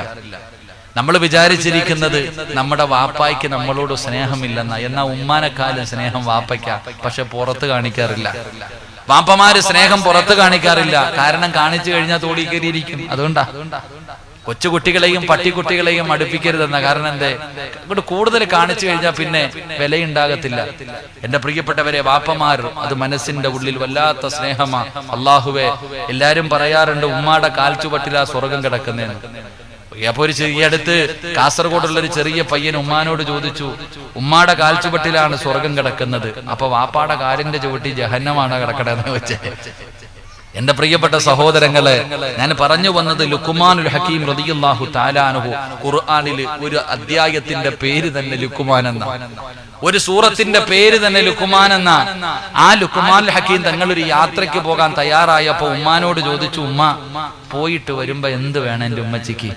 നമ്മൾ വിചാരിച്ചിരിക്കുന്നത് നമ്മുടെ വാപ്പായ്ക്ക് നമ്മളോട് സ്നേഹമില്ലെന്ന. എന്നാ ഉമ്മാനെക്കാളും സ്നേഹം വാപ്പയ്ക്കാ, പക്ഷെ പുറത്ത് കാണിക്കാറില്ല. വാപ്പമാര് സ്നേഹം പുറത്ത് കാണിക്കാറില്ല. കാരണം കാണിച്ചു കഴിഞ്ഞാൽ തോടി കയറിയിരിക്കും. അതുകൊണ്ടാ കൊച്ചുകുട്ടികളെയും പട്ടിക്കുട്ടികളെയും അടുപ്പിക്കരുതെന്ന. കാരണം എന്തേ? ഇങ്ങോട്ട് കൂടുതൽ കാണിച്ചു കഴിഞ്ഞാൽ പിന്നെ വിലയുണ്ടാകത്തില്ല. എന്റെ പ്രിയപ്പെട്ടവരെ, വാപ്പമാർ അത് മനസ്സിന്റെ ഉള്ളിൽ വല്ലാത്ത സ്നേഹമാ. അള്ളാഹുവേ, എല്ലാരും പറയാറുണ്ട് ഉമ്മാടെ കാൽച്ചുവട്ടിലാ സ്വർഗം കിടക്കുന്നേന്ന്. അപ്പൊ ഈ അടുത്ത് കാസർഗോഡുള്ളൊരു ചെറിയ പയ്യൻ ഉമ്മാനോട് ചോദിച്ചു, ഉമ്മാടെ കാൽച്ചുവട്ടിലാണ് സ്വർഗം കിടക്കുന്നത്, അപ്പൊ വാപ്പാടെ കാലിന്റെ ചുവട്ടി ജഹന്നമാണ് കിടക്കണെന്ന് വെച്ചേ. എന്റെ പ്രിയപ്പെട്ട സഹോദരങ്ങളെ, ഞാൻ പറഞ്ഞു വന്നത് ലുഖ്മാനുൽ ഹക്കീം റളിയല്ലാഹു തആല അൻഹു. ഖുർആനിൽ ഒരു അധ്യായത്തിന്റെ പേര് തന്നെ ലുഖ്മാൻ എന്ന, ഒരു സൂറത്തിന്റെ പേര് തന്നെ ലുഖ്മാൻ എന്ന. ആ ലുഖ്മാനുൽ ഹക്കീം തങ്ങൾ ഒരു യാത്രയ്ക്ക് പോകാൻ തയ്യാറായപ്പോ ഉമ്മാനോട് ചോദിച്ചു, ഉമ്മ പോയിട്ട് വരുമ്പോ എന്ത് വേണം എന്റെ ഉമ്മച്ചിക്ക്?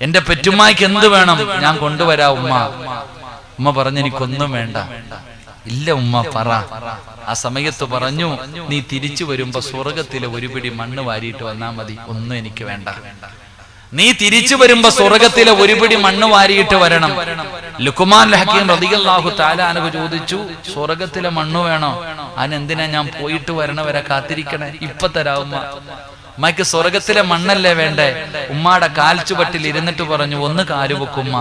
എന്റെ പെറ്റുമ്മായ്ക്ക് എന്ത് വേണം? ഞാൻ കൊണ്ടുവരാ ഉമ്മ. ഉമ്മ പറഞ്ഞു, എനിക്കൊന്നും വേണ്ട. ഇല്ല ഉമ്മ, പറ. ആ സമയത്ത് പറഞ്ഞു, നീ തിരിച്ചു വരുമ്പോ സ്വർഗത്തിലെ ഒരു പിടി മണ്ണ് വാരിയിട്ട് വന്നാ മതി, ഒന്നും എനിക്ക് വേണ്ട. നീ തിരിച്ചു വരുമ്പോ സ്വർഗത്തിലെ ഒരു പിടി മണ്ണ് വാരിയിട്ട് വരണം. ലുഖ്മാനുൽ ഹക്കീം റളിയല്ലാഹു തആല അൻഹു ചോദിച്ചു, സ്വർഗത്തിലെ മണ്ണ് വേണോ? അതിനെന്തിനാ ഞാൻ പോയിട്ട് വരണവരെ കാത്തിരിക്കണേ? ഇപ്പൊ തരാം ഉമ്മ. ഉമ്മയ്ക്ക് സ്വർഗത്തിലെ മണ്ണല്ലേ വേണ്ടേ? ഉമ്മാടെ കാൽച്ചുവട്ടിൽ ഇരുന്നിട്ട് പറഞ്ഞു, ഒന്ന് കാലുവെക്കുമ്മ.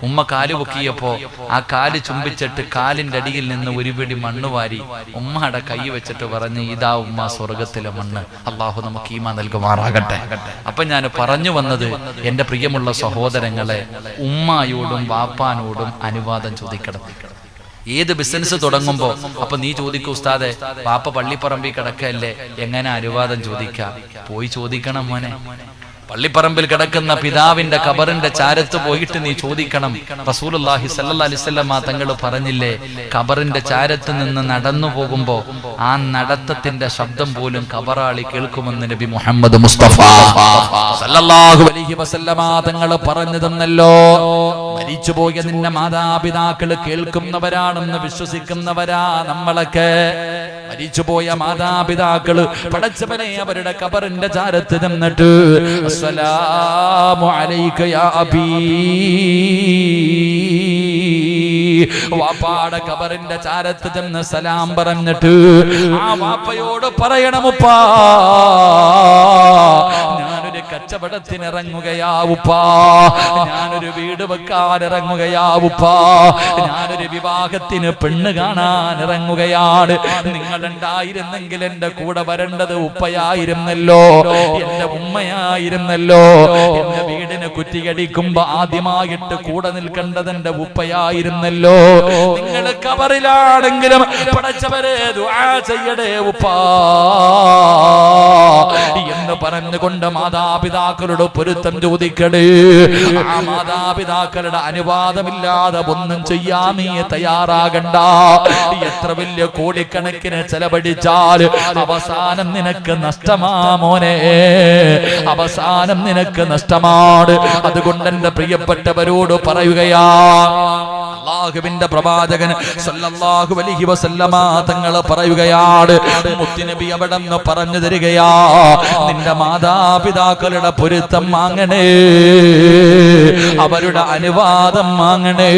ഉമ്മ കാലുവെക്കിയപ്പോ ആ കാല് ചുംബിച്ചിട്ട് കാലിന്റെ അടിയിൽ നിന്ന് ഒരു പിടി മണ്ണ് വാരി ഉമ്മയുടെ കൈ വെച്ചിട്ട് പറഞ്ഞു, ഇതാ ഉമ്മ സ്വർഗത്തിലെ മണ്ണ്. അള്ളാഹു നമുക്ക് ഈമാൻ നൽകുമാറാകട്ടെ. അപ്പൊ ഞാൻ പറഞ്ഞു വന്നത്, എന്റെ പ്രിയമുള്ള സഹോദരങ്ങളെ, ഉമ്മായോടും വാപ്പാനോടും അനുവാദം ചോദിക്കണം. ഏത് ബിസിനസ് തുടങ്ങുമ്പോ അപ്പൊ നീ ചോദിക്കൂ, ഉസ്താദെ വാപ്പ പള്ളിപ്പറമ്പിൽ കിടക്കല്ലേ, എങ്ങനെ അനുവാദം ചോദിക്കാം? പോയി ചോദിക്കണം മോനെ. പള്ളിപ്പറമ്പിൽ കിടക്കുന്ന പിതാവിന്റെ ഖബറിന്റെ ചാരത്ത് പോയിട്ട് നീ ചോദിക്കണം. റസൂലുള്ളാഹി സ്വല്ലല്ലാഹി അലൈഹി വസല്ലം തങ്ങൾ പറഞ്ഞില്ലേ, ഖബറിന്റെ ചാരത്ത് നിന്ന് നടന്നു പോകുമ്പോ ആ നടത്തത്തിന്റെ ശബ്ദം പോലും ഖബറാളി കേൾക്കുമെന്ന് നബി മുഹമ്മദ് മുസ്തഫ സ്വല്ലല്ലാഹു അലൈഹി വസല്ലം തങ്ങൾ പറഞ്ഞു തന്നല്ലോ. മരിച്ചുപോയ നിന്റെ മാതാപിതാക്കൾ കേൾക്കുന്നവരാണെന്ന് വിശ്വസിക്കുന്നവരാ നമ്മളൊക്കെ. മരിച്ചുപോയ മാതാപിതാക്കള് പടച്ചവനെ അവരുടെ ഖബറിന്റെ ചാരത്ത് നിന്നിട്ട് അസ്സലാമു അലൈക യാ അബീ, വാപ്പാടെ ഖബറിന്റെ ചാരത്ത് ചെന്ന് സലാം പറഞ്ഞിട്ട് ആ വാപ്പയോട് പറയണമുപ്പാ, ഞാനൊരു കച്ചവടത്തിനിറങ്ങുകയാവുപ്പാ, ഞാനൊരു വീട് വെക്കാനിറങ്ങുകയാവുപ്പാ, ഞാനൊരു വിവാഹത്തിന് പെണ്ണ് കാണാൻ ഇറങ്ങുകയാണ്. നിങ്ങൾ ഉണ്ടായിരുന്നെങ്കിൽ എന്റെ കൂടെ വരേണ്ടത് ഉപ്പയായിരുന്നല്ലോ, എന്റെ ഉമ്മയായിരുന്നല്ലോ. എന്റെ വീടിന് കുറ്റിയടിക്കുമ്പോ ആദ്യമായിട്ട് കൂടെ നിൽക്കേണ്ടത് എന്റെ ഉപ്പയായിരുന്നല്ലോ. നിങ്ങൾ ഖബറിലാണെങ്കിലും പടച്ചവരെ ദുആ ചെയ്യടേ ഉപ്പാ എന്ന് പറഞ്ഞുകൊണ്ട് മാതാപിതാക്കളുടെ പൊരുത്തം ചോദിക്കടേ. ആ മാതാപിതാക്കളുടെ അനുവാദമില്ലാതെ ഒന്നും ചെയ്യാൻ നീ തയ്യാറാകണ്ട. എത്ര വലിയ കോടിക്കണക്കിന് ചെലവഴിച്ചാൽ അവസാനം നിനക്ക് നഷ്ടമാ മോനെ, അവസാനം നിനക്ക് നഷ്ടമാണ്. അതുകൊണ്ട് എന്റെ പ്രിയപ്പെട്ടവരോട് പറയുകയാ, അല്ലാഹുവിന്റെ പ്രവാചകൻ സല്ലല്ലാഹു അലൈഹി വസല്ലമ തങ്ങൾ പറയുകയാണ്, മുത്തുനബി അവിടെ നിന്ന് പറഞ്ഞു തരികയാ, നിന്റെ മാതാപിതാക്കളുടെ പൊരുത്തം വാങ്ങണേ, അവരുടെ അനുവാദം വാങ്ങണേ,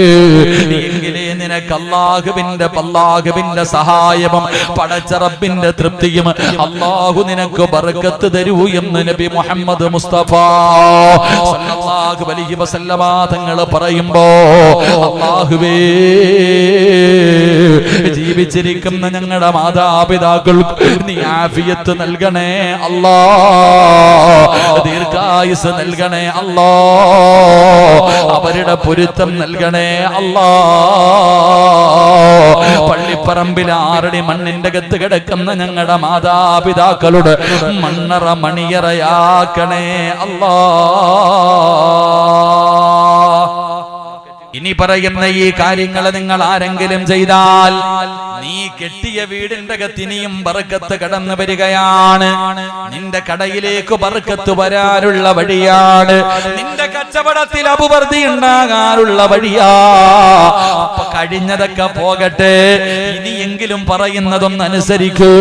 എങ്കിലേ നിനക്ക് അല്ലാഹുവിന്റെ സഹായവും പടച്ച റബ്ബിന്റെ തൃപ്തിയും അല്ലാഹു നിനക്ക് ബർക്കത്ത് തരൂ എന്ന് നബി മുഹമ്മദ് മുസ്തഫ സല്ലല്ലാഹു അലൈഹി വസല്ലമ തങ്ങൾ പറയുമ്പോ, അല്ലാഹുവേ ജീവിച്ചിരിക്കുന്ന ഞങ്ങളുടെ മാതാപിതാക്കൾക്ക് നീ ആഫിയത്ത് നൽകണേ അല്ലാ, ദീർഘായുസ് നൽകണേ അല്ലാ, അവരുടെ പൊരുത്തം നൽകണേ അല്ലാ. പള്ളിപ്പറമ്പിൽ 6 അടി മണ്ണിന്റെ അകത്ത് കിടക്കുന്ന ഞങ്ങളുടെ മാതാപിതാക്കളുടെ മണ്ണറ മണിയറയാക്കണേ അല്ലാ. ഇനി പറയുന്ന ഈ കാര്യങ്ങൾ നിങ്ങൾ ആരെങ്കിലും ചെയ്താൽ നീ കെട്ടിയ വീടിന്റെ അകത്ത് ഇനിയും ബർക്കത്ത് കടന്നു വരികയാണ്. നിന്റെ കടയിലേക്ക് ബർക്കത്ത് വരാനുള്ള വഴിയാണ്. നിന്റെ കച്ചവടത്തിൽ അഭിവൃദ്ധി ഉണ്ടാകാനുള്ള വഴിയാ. അപ്പൊ കഴിഞ്ഞതൊക്കെ പോകട്ടെ, ഇനിയെങ്കിലും പറയുന്നതൊന്ന് അനുസരിക്കൂ.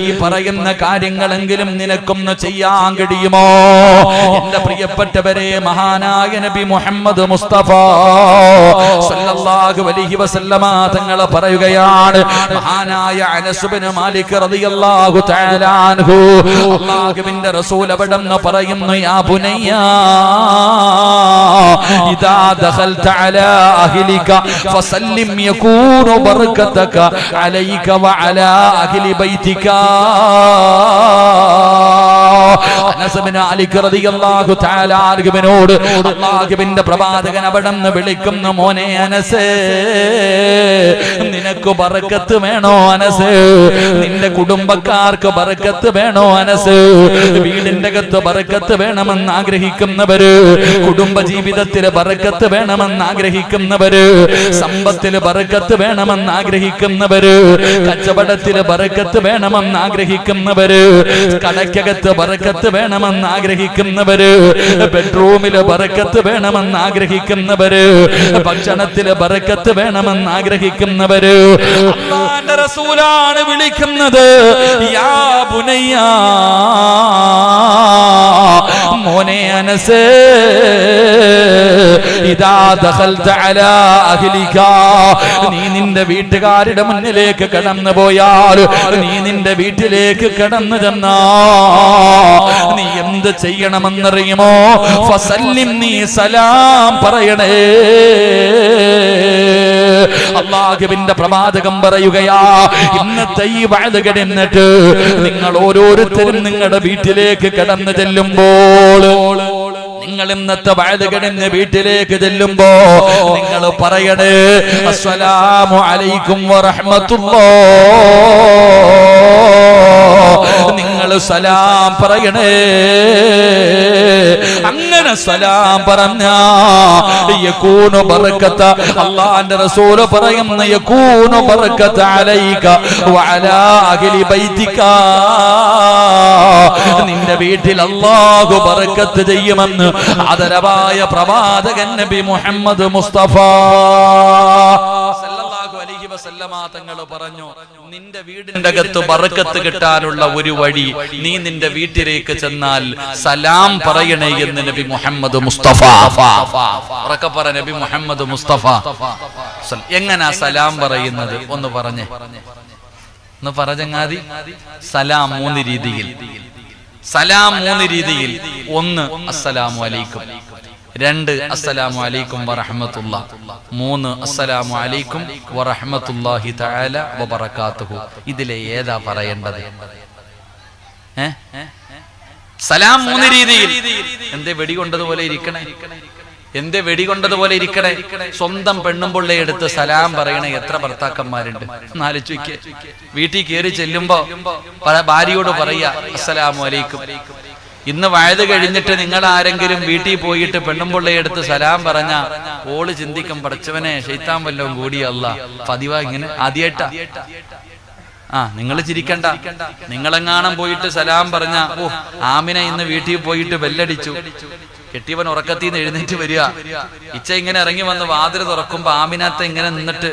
ഈ പറയുന്ന കാര്യങ്ങളെങ്കിലും നിനക്കൊന്ന് ചെയ്യാൻ കഴിയുമോ? എന്റെ പ്രിയപ്പെട്ടവരെ, മഹാനായ നബി മുഹമ്മദ് മുസ്തഫ സല്ലല്ലാഹു അലൈഹി വസല്ലമ തങ്ങൾ പറയുകയാണ്, മഹാനായ അനസ് ഇബ്നു മാലിക് റളിയല്ലാഹു തആല അൻഹു, അല്ലാഹുവിന്റെ റസൂൽ അവിടെന്ന് പറയുന്നു, യാ ബുനയ്യ ഇദാ ദഖൽത അലാ അഹ്ലിക ഫസല്ലിം യകൂനു ബർകതക അലൈക വഅലാ അഹ്ലി ബൈതിക. അനസ് ഇബ്നു മാലിക് റളിയല്ലാഹു തആല അൻഹുവിനോട് അല്ലാഹുവിന്റെ പ്രവാചകൻ അവിടെന്ന് വിളിക്കുന്നു, മോനെ അനസ്, നിനക്ക് ബർക്കത്ത് വേണോ അനസ്? നിന്റെ കുടുംബക്കാർക്ക് ബർക്കത്ത് വേണോ അനസ്? വീടിന്റെ അകത്ത് ബർക്കത്ത് വേണമെന്ന് ആഗ്രഹിക്കുന്നവര്, കുടുംബ ജീവിതത്തിൽ ബർക്കത്ത് വേണമെന്ന് ആഗ്രഹിക്കുന്നവര്, സമ്പത്തിൽ ബർക്കത്ത് വേണമെന്ന് ആഗ്രഹിക്കുന്നവര്, കച്ചവടത്തിൽ ബർക്കത്ത് വേണമെന്ന് ആഗ്രഹിക്കുന്നവര്, കടയ്ക്കകത്ത് ബർക്കത്ത് വേണമെന്ന് ആഗ്രഹിക്കുന്നവര്, ബെഡ്റൂമില് ബർക്കത്ത് വേണമെന്ന് ആഗ്രഹിക്കുന്നവര്, ഭക്ഷണത്തില് ബർക്കത്ത് വേണമെന്ന് ആഗ്രഹിക്കുന്നവര്, അല്ലാഹുവിന്റെ റസൂലാണ് വിളിക്കുന്നത്, യാ ബുനയ്യ, മോനെ അനസ്, ഇദാ ദഖൽത അലാ അഹ്ലിക, നീ നിന്റെ വീട്ടുകാരുടെ മുന്നിലേക്ക് കടന്നു പോയാൽ, നീ നിന്റെ വീട്ടിലേക്ക് കടന്നു ചെന്നാ നീ എന്ത് ചെയ്യണമെന്നറിയുമോ? ഫസല്ലിം, നീ സലാം പറയണേ. അല്ലാഹുവിന്റെ പ്രവാചകം പറയുകയാ, ഇന്നത്തെ ഈ വഅദ് കഴിഞ്ഞിട്ട് നിങ്ങൾ ഓരോരുത്തരും നിങ്ങളുടെ വീട്ടിലേക്ക് കടന്നു ചെല്ലുമ്പോൾ, നിങ്ങൾ ഇന്നത്തെ വഅദ് കഴിഞ്ഞ് വീട്ടിലേക്ക് ചെല്ലുമ്പോ നിങ്ങൾ പറയണേ, അസ്സലാമു അലൈക്കും വറഹ്മത്തുള്ളാഹ്. നിങ്ങൾ സലാം പറയണേ. അങ്ങനെ സലാം പറഞ്ഞാ യകൂനു ബർക്കത, അല്ലാഹുവിന്റെ റസൂൽ പറയുന്ന യകൂനു ബർക്കത അലൈക വഅലാ അഹ്ലി ബൈതിക, നിന്റെ വീട്ടിൽ അല്ലാഹു ബർക്കത്ത് ചെയ്യുമെന്ന് ആദരവായ പ്രവാചകൻ നബി മുഹമ്മദ് മുസ്തഫ സല്ലല്ലാഹു അലൈഹി വസല്ലമ തങ്ങൾ പറഞ്ഞു, നിന്റെ വീടിന്റെ അകത്ത് ബർക്കത്ത് കിട്ടാനുള്ള ഒരു വഴി, നീ നിന്റെ വീട്ടിലേക്ക് ചെന്നാൽ സലാം പറയണേ എന്ന് നബി മുഹമ്മദ് മുസ്തഫ. ഉറക്കെ പറ, നബി മുഹമ്മദ് മുസ്തഫ. എങ്ങനാ സലാം പറയുന്നത് ഒന്ന് പറഞ്ഞേ, ഒന്ന് പറഞ്ഞങ്ങാതി. സലാം 3 രീതിയിൽ. സലാം 3 രീതിയിൽ. 1 അസ്സലാമു അലൈക്കും, 2 അസ്സലാമു അലൈക്കും വറഹ്മത്തുള്ളാഹ്, 3 അസ്സലാമു അലൈക്കും വറഹ്മത്തുള്ളാഹി തആല വബറകാതുഹു. ഇതിലെ ഏതാ പറയേണ്ടത്? സലാം 3 രീതിയിൽ. എന്തേ വെടികൊണ്ടതുപോലെ ഇരിക്കണേ, എന്തേ വെടികൊണ്ടതുപോലെ ഇരിക്കണേ? സ്വന്തം പെണ്ണുമ്പുള്ളയെ എടുത്ത് സലാം പറയണേ എത്ര ഭർത്താക്കന്മാരുണ്ട് എന്നാലോചിക്ക്. വീട്ടിൽ കയറി ചെല്ലുമ്പോ ഭാര്യയോട് പറയാ അസ്സലാമു അലൈക്കും. ഇന്ന് വയത് കഴിഞ്ഞിട്ട് നിങ്ങൾ ആരെങ്കിലും വീട്ടിൽ പോയിട്ട് പെണ്ണുമ്പുള്ളയെ എടുത്ത് സലാം പറഞ്ഞ ഓള് ചിന്തിക്കും, പഠിച്ചവനെ ശൈത്താൻ വല്ലതും കൂടിയല്ല. പതിവാ ഇങ്ങനെ ആദ്യമായിട്ടാ. നിങ്ങൾ ചിരിക്കണ്ട. നിങ്ങളെങ്ങാണം പോയിട്ട് സലാം പറഞ്ഞ ഓ ആമിന ഇന്ന് വീട്ടിൽ പോയിട്ട് ബെല്ലടിച്ചു, കെട്ടിയവൻ ഉറക്കത്തിൽ നിന്ന് എഴുന്നേറ്റ് വരിക, ഇച്ച ഇങ്ങനെ ഇറങ്ങി വന്ന് വാതിൽ തുറക്കുമ്പോ ആമിനാത്ത ഇങ്ങനെ നിന്നിട്ട്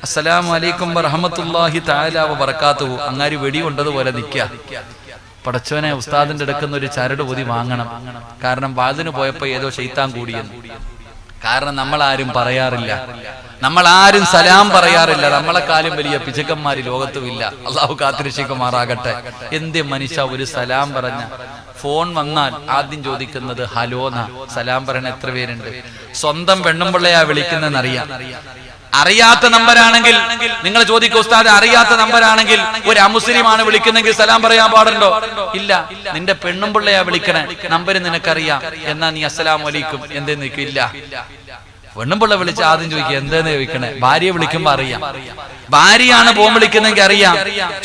അസ്സലാമു അലൈക്കും വറഹ്മത്തുള്ളാഹി തആല വബറകാതുഹു അങ്ങാരി വെടി കൊണ്ടതുപോലെ നിൽക്കുക. പടച്ചവനെ ഉസ്താദിന്റെ അടുക്കുന്ന ഒരു ചരട് പൊതി വാങ്ങണം. കാരണം വാതിന് പോയപ്പോ ഏതോ ശൈത്താൻ കൂടിയെന്ന്. കാരണം നമ്മളാരും പറയാറില്ല, നമ്മളാരും സലാം പറയാറില്ല. നമ്മളെക്കാളും വലിയ പിശുക്കന്മാര് ലോകത്തുമില്ല. അള്ളാഹു കാത്തിരക്ഷിക്കുമാറാകട്ടെ. എന്തേ മനുഷ്യ ഒരു സലാം പറഞ്ഞ ഫോൺ വന്നാൽ ആദ്യം ചോദിക്കുന്നത് ഹലോന. സലാം പറയണ എത്ര പേരുണ്ട്? സ്വന്തം പെണ്ണുമ്പിള്ളയാ വിളിക്കുന്നതെന്നറിയാം. അറിയാത്ത നമ്പരാണെങ്കിൽ നിങ്ങൾ ചോദിക്കുക, ഉസ്താദ് അറിയാത്ത നമ്പരാണെങ്കിൽ ഒരു അമുസ്ലിമാണ് വിളിക്കുന്നെങ്കിൽ സലാം പറയാൻ പാടുണ്ടോ? ഇല്ല. നിന്റെ പെണ്ണുമ്പിള്ളയാ വിളിക്കണേ, നമ്പര് നിനക്കറിയാം, എന്നാ നീ അസ്സലാമു അലൈക്കും എന്തേ നിൽക്കില്ല. പെണ്ണുമ്പിള്ള വിളിച്ച് ആദ്യം ചോദിക്കുക എന്തേന്ന് ചോദിക്കണേ. ഭാര്യയെ വിളിക്കുമ്പോ അറിയാം, ഭാര്യയാണ് ഫോൺ വിളിക്കുന്നെങ്കിൽ അറിയാം.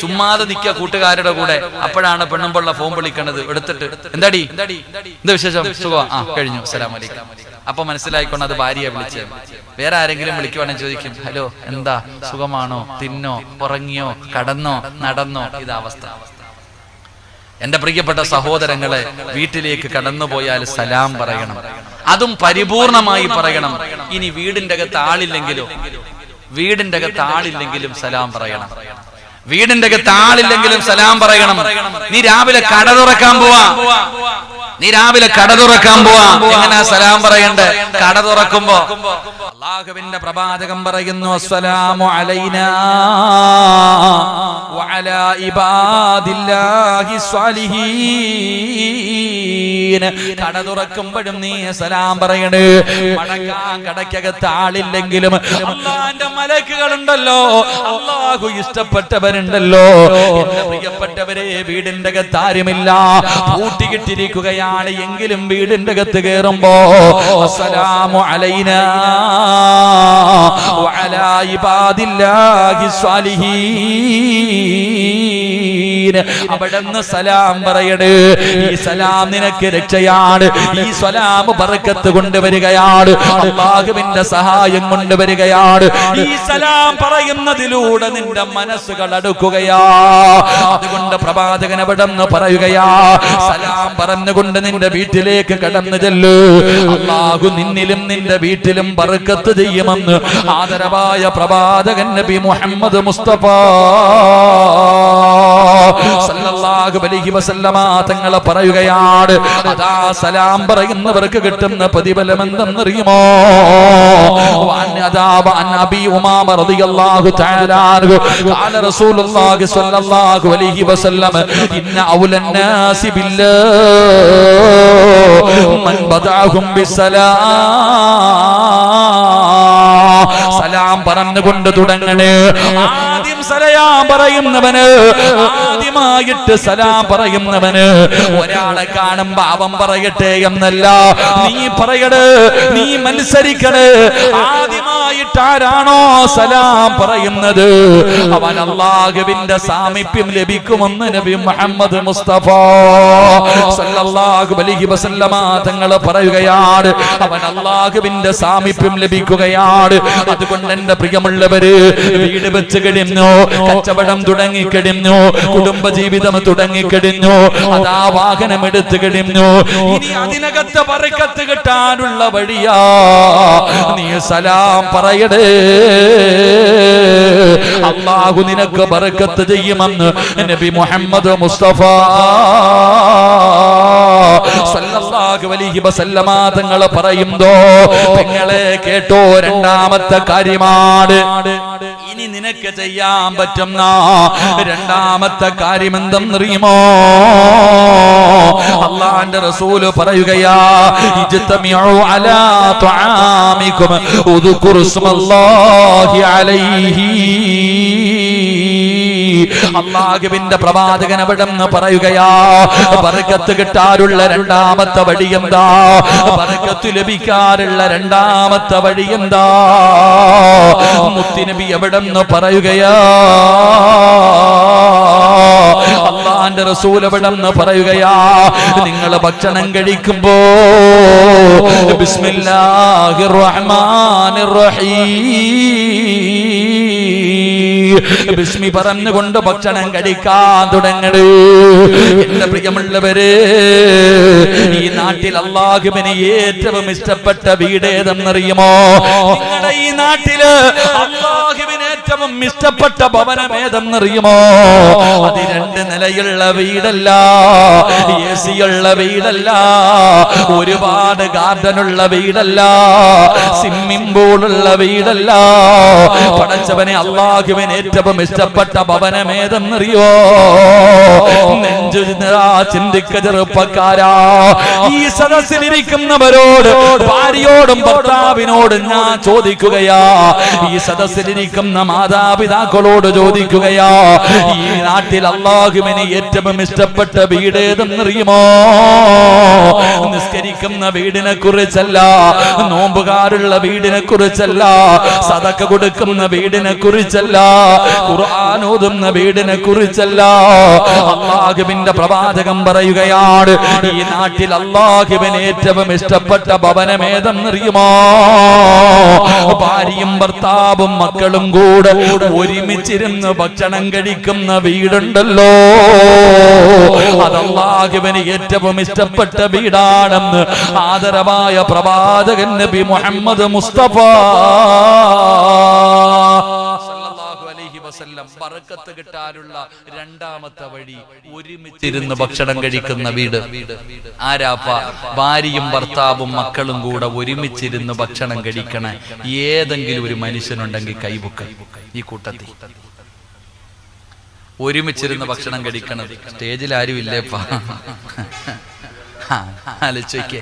ചുമ്മാതെ നിൽക്കുക കൂട്ടുകാരുടെ കൂടെ, അപ്പോഴാണ് പെണ്ണുമ്പിള്ള ഫോൺ വിളിക്കണത്. എടുത്തിട്ട് എന്താടി, എന്താ വിശേഷം, സുഖം, കഴിഞ്ഞു, അസ്സലാമു അലൈക്കും. അപ്പൊ മനസ്സിലായിക്കൊണ്ട് അത് ഭാര്യയെ വിളിച്ചത്. വേറെ ആരെങ്കിലും വിളിക്കുവാണെങ്കിൽ ചോദിക്കും ഹലോ എന്താ, സുഖമാണോ, തിന്നോ, ഉറങ്ങിയോ, കടന്നോ, നടന്നോ. ഇതവസ്ഥ. എന്റെ പ്രിയപ്പെട്ട സഹോദരങ്ങളെ, വീട്ടിലേക്ക് കടന്നുപോയാൽ സലാം പറയണം, അതും പരിപൂർണമായി പറയണം. ഇനി വീടിന്റെ അകത്ത് ആളില്ലെങ്കിലോ, വീടിന്റെ അകത്ത് ആളില്ലെങ്കിലും സലാം പറയണം. വീടിന്റെ അകത്ത് ആളില്ലെങ്കിലും സലാം പറയണം. നീ രാവിലെ കട തുറക്കാൻ പോവാ, എങ്ങനെ സലാം പറയണ്ടേ? കട തുറക്കുമ്പോ അല്ലാഹുവിന്റെ പ്രവാചകൻ പറയുന്നു അസ്സലാമു അലൈനാ വഅലാ ഇബാദില്ലാഹി സ്വാലിഹീൻ. കട തുറക്കുമ്പോഴും നീ സലാം പറയണേ. മടക്കാൻ കടക്കകത്ത് ആളില്ലെങ്കിലും അല്ലാഹുവിന്റെ മലക്കുകളുണ്ടല്ലോ, അല്ലാഹു ഇഷ്ടപ്പെട്ടവരുണ്ടല്ലോ. എന്റെ പ്രിയപ്പെട്ടവരെ, വീടിന്റെ അകത്ത് ആരുമില്ല, പൂട്ടിക്കിട്ടിരിക്കുകയാണ്. എങ്കിലും വീടിന്റെ അകത്ത് കയറുമ്പോ അസ്സലാമു അലൈനാ വഅലാ ഇബാദില്ലാഹി സ്വാലിഹീൻ. അവിടുന്ന് സലാം പറയണേ. ഈ സലാം നിനക്ക് രക്ഷയാണ്. ഈ സലാം ബർക്കത്ത് കൊണ്ടുവരികയാണ്, അല്ലാഹുവിന്റെ സഹായം കൊണ്ടുവരികയാണ്. ഈ സലാം പറയുന്നതിലൂടെ നിന്റെ മനസ്സുകൾ അടുക്കുകയാ. അതുകൊണ്ട് പ്രവാചകൻ അവിടുന്ന് പറയുകയാ, സലാം പറഞ്ഞുകൊണ്ട് നിന്റെ വീട്ടിലേക്ക് കടന്നു ചെല്ലു, അല്ലാഹു നിന്നിലും നിന്റെ വീട്ടിലും ബർക്കത്ത് ചെയ്യുമെന്ന് ആദരവായ പ്രവാചകൻ നബി മുഹമ്മദ് മുസ്തഫ സല്ലല്ലാഹു അലൈഹി വസല്ലമ തങ്ങൾ പറയുകയാണ്. അതാ സലാം പറയുന്നവർക്ക് കിട്ടുന്ന പ്രതിഫലം എന്തെന്നറിയുമോ? വഅൻ അബീ ഉമാമ റളിയല്ലാഹു തആല അൻഹു ഖാല റസൂലുള്ളാഹി സ്വല്ലല്ലാഹു അലൈഹി വസല്ലം ഇന്ന ഔലൻ നാസി ബില്ലാഹ് മൻ ബദഅഹും ബിസ്സലാം. സലാം പറഞ്ഞുകൊണ്ട് തുടങ്ങണേ. ആദ്യം സലാം പറയുന്നവന്, ആദ്യമായിട്ട് സലാം പറയുന്നവന് ഒരാളെ കാണുമ്പോ അവൻ പറയട്ടെ എന്നല്ല, നീ പറയണേ, നീ മത്സരിക്കണേ. ആദ്യമായിട്ട് ആരാണോ സലാം പറയുന്നത് അവൻ അല്ലാഹുവിന്റെ സാമീപ്യം ലഭിക്കുമെന്ന് നബി മുഹമ്മദ് മുസ്തഫ സല്ലല്ലാഹു അലൈഹി വസല്ലമ തങ്ങൾ പറയുകയാണ്. അവൻ അല്ലാഹുവിന്റെ സാമീപ്യം ലഭിക്കുകയാണ്. അതുകൊണ്ട് എന്റെ പ്രിയമുള്ളവര്, വീട് വെച്ച് കഴിഞ്ഞു, കച്ചവടം തുടങ്ങിക്കഴിഞ്ഞു, കുടുംബജീവിതം തുടങ്ങിക്കഴിഞ്ഞു, അതാ വാഹനം എടുത്തു കഴിഞ്ഞു, ഇനി അതിനകത്ത് ബർക്കത്ത് കിട്ടാനുള്ള വഴിയാ നീ സലാം പറയടേ. അല്ലാഹു നിനക്ക് ബർക്കത്ത് ചെയ്യുമെന്ന് നബി മുഹമ്മദ് മുസ്തഫ സല്ലല്ലാഹു അലൈഹി വസല്ലമ തങ്ങൾ പറയുന്നു, പെങ്ങളെ കേട്ടോ, രണ്ടാമത്തെ കാര്യമാണ്. ഇനി നിനക്ക് ചെയ്യാൻ പറ്റുന്ന രണ്ടാമത്തെ കാര്യം എന്തെന്നറിയുമോ? അല്ലാഹുവിന്റെ റസൂൽ പറയുകയാ, ഇജ്തമിഉ അലാ തുആമികും ഉദ്കുറു ഇസ്മല്ലാഹി അലൈഹി. അല്ലാഹുവിന്റെ പ്രവാചകൻ അവിടെന്ന് പറയുകയാ, ബർക്കത്ത് കിട്ടാനുള്ള രണ്ടാമത്തെ വഴി എന്താ? ബർക്കത്ത് ലഭിക്കാനുള്ള രണ്ടാമത്തെ വഴി എന്താ? മുത്തുനബി എവിടെന്ന് പറയുകയാ, അല്ലാഹുവിന്റെ റസൂൽ എവിടെന്ന് പറയുകയാ, നിങ്ങൾ ഭക്ഷണം കഴിക്കുമ്പോ ബിസ്മില്ലാഹിർ റഹ്മാനിർ റഹീം ബിസ്മി പറഞ്ഞുകൊണ്ട് ഭക്ഷണം കഴിക്കാൻ തുടങ്ങണേ. എന്റെ പ്രിയമുള്ളവരെ, ഈ നാട്ടിൽ അല്ലാഹുവിന് ഏറ്റവും ഇഷ്ടപ്പെട്ട വീട് ഏതെന്നറിയുമോ? നിങ്ങളുടെ ഈ നാട്ടില് അല്ലാഹുവിന് ഏറ്റവും ഇഷ്ടപ്പെട്ട ഭവനം ഏതെന്നറിയുമോ? അത് 2 നിലയുള്ള വീടല്ല, AC ഉള്ള വീടല്ല, ഒരുപാട് ഗാർഡനുള്ള വീടല്ല, സ്വിമ്മിംഗ് പൂളുള്ള വീടല്ല. പടച്ചവനെ, അല്ലാഹുവിന് ഏറ്റവും ഇഷ്ടപ്പെട്ട ഭവനം ഏതെന്നറിയോ? നെഞ്ചു ചിന്തിക്ക ചെറുപ്പക്കാരാ. ഈ സദസ്സിലിരിക്കുന്നവരോട്, ഭാര്യയോടും ഭർത്താവിനോടും ഞാൻ ചോദിക്കുകയാ, ഈ സദസ്സിലിരിക്കുന്ന മാതാപിതാക്കളോട് ചോദിക്കുകയാ, ഈ നാട്ടിൽ അല്ലാഹുവിന് ഏറ്റവും ഇഷ്ടപ്പെട്ട വീട് ഏതെന്നറിയുമോ? നിസ്കരിക്കുന്ന വീടിനെ കുറിച്ചല്ല, നോമ്പുകാരുള്ള വീടിനെ കുറിച്ചല്ല, സദഖ കൊടുക്കുന്ന വീടിനെ കുറിച്ചല്ല, ഖുർആൻ ഓതുന്ന വീടിനെ കുറിച്ചല്ല. അല്ലാഹുവിന്റെ പ്രവാചകൻ പറയുകയാണ്, ഈ നാട്ടിൽ അല്ലാഹുവിന് ഏറ്റവും ഇഷ്ടപ്പെട്ട ഭവനം ഏതെന്നറിയുമോ? ഭാര്യയും ഭർത്താവും മക്കളും കൂടെ ഒരുമിച്ചിരുന്ന് ഭക്ഷണം കഴിക്കുന്ന വീടുണ്ടല്ലോ, അത് അല്ലാഹുവിന് ഏറ്റവും ഇഷ്ടപ്പെട്ട വീടാണെന്ന് ആദരവായ പ്രവാചകൻ നബി മുഹമ്മദ് മുസ്തഫ ബർക്കത്ത് കിട്ടാനുള്ള രണ്ടാമത്തെ വഴി ഒരുമിച്ചിരുന്ന് ഭക്ഷണം കഴിക്കുന്ന വീട്. ആരാപ്പ? ഭാര്യയും ഭർത്താവും മക്കളും കൂടെ ഒരുമിച്ചിരുന്ന് ഭക്ഷണം കഴിക്കണ ഏതെങ്കിലും ഒരു മനുഷ്യനുണ്ടെങ്കിൽ കൈബുക്ക. ഈ കൂട്ടത്തിൽ ഒരുമിച്ചിരുന്ന് ഭക്ഷണം കഴിക്കണത്. സ്റ്റേജിൽ ആരും ഇല്ലേപ്പാ, ആലോചിക്കേ.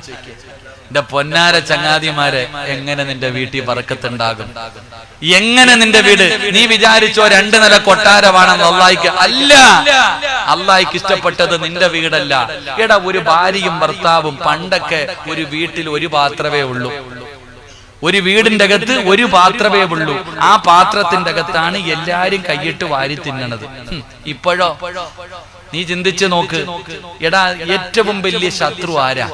എന്റെ പൊന്നാര ചങ്ങാതിമാരെ, എങ്ങനെ നിന്റെ വീട്ടിൽ ബർക്കത്തുണ്ടാകും? എങ്ങനെ നിന്റെ വീട്? നീ വിചാരിച്ചോ 2 നില കൊട്ടാരമാണെന്ന്? അല്ലാഹ്ക്ക് അല്ല. അല്ലാഹ്ക്ക് ഇഷ്ടപ്പെട്ടത് നിന്റെ വീടല്ല. എടാ, ഒരു ഭാര്യയും ഭർത്താവും പണ്ടൊക്കെ ഒരു വീട്ടിൽ ഒരു പാത്രമേ ഉള്ളൂ. ഒരു വീടിന്റെ അകത്ത് ഒരു പാത്രമേ ഉള്ളൂ. ആ പാത്രത്തിന്റെ അകത്താണ് എല്ലാരും കൈയിട്ട് വാരി തിന്നണത്. ഇപ്പോഴോ? നീ ചിന്തിച്ചു നോക്ക്. എടാ, ഏറ്റവും വലിയ ശത്രു ആരാ?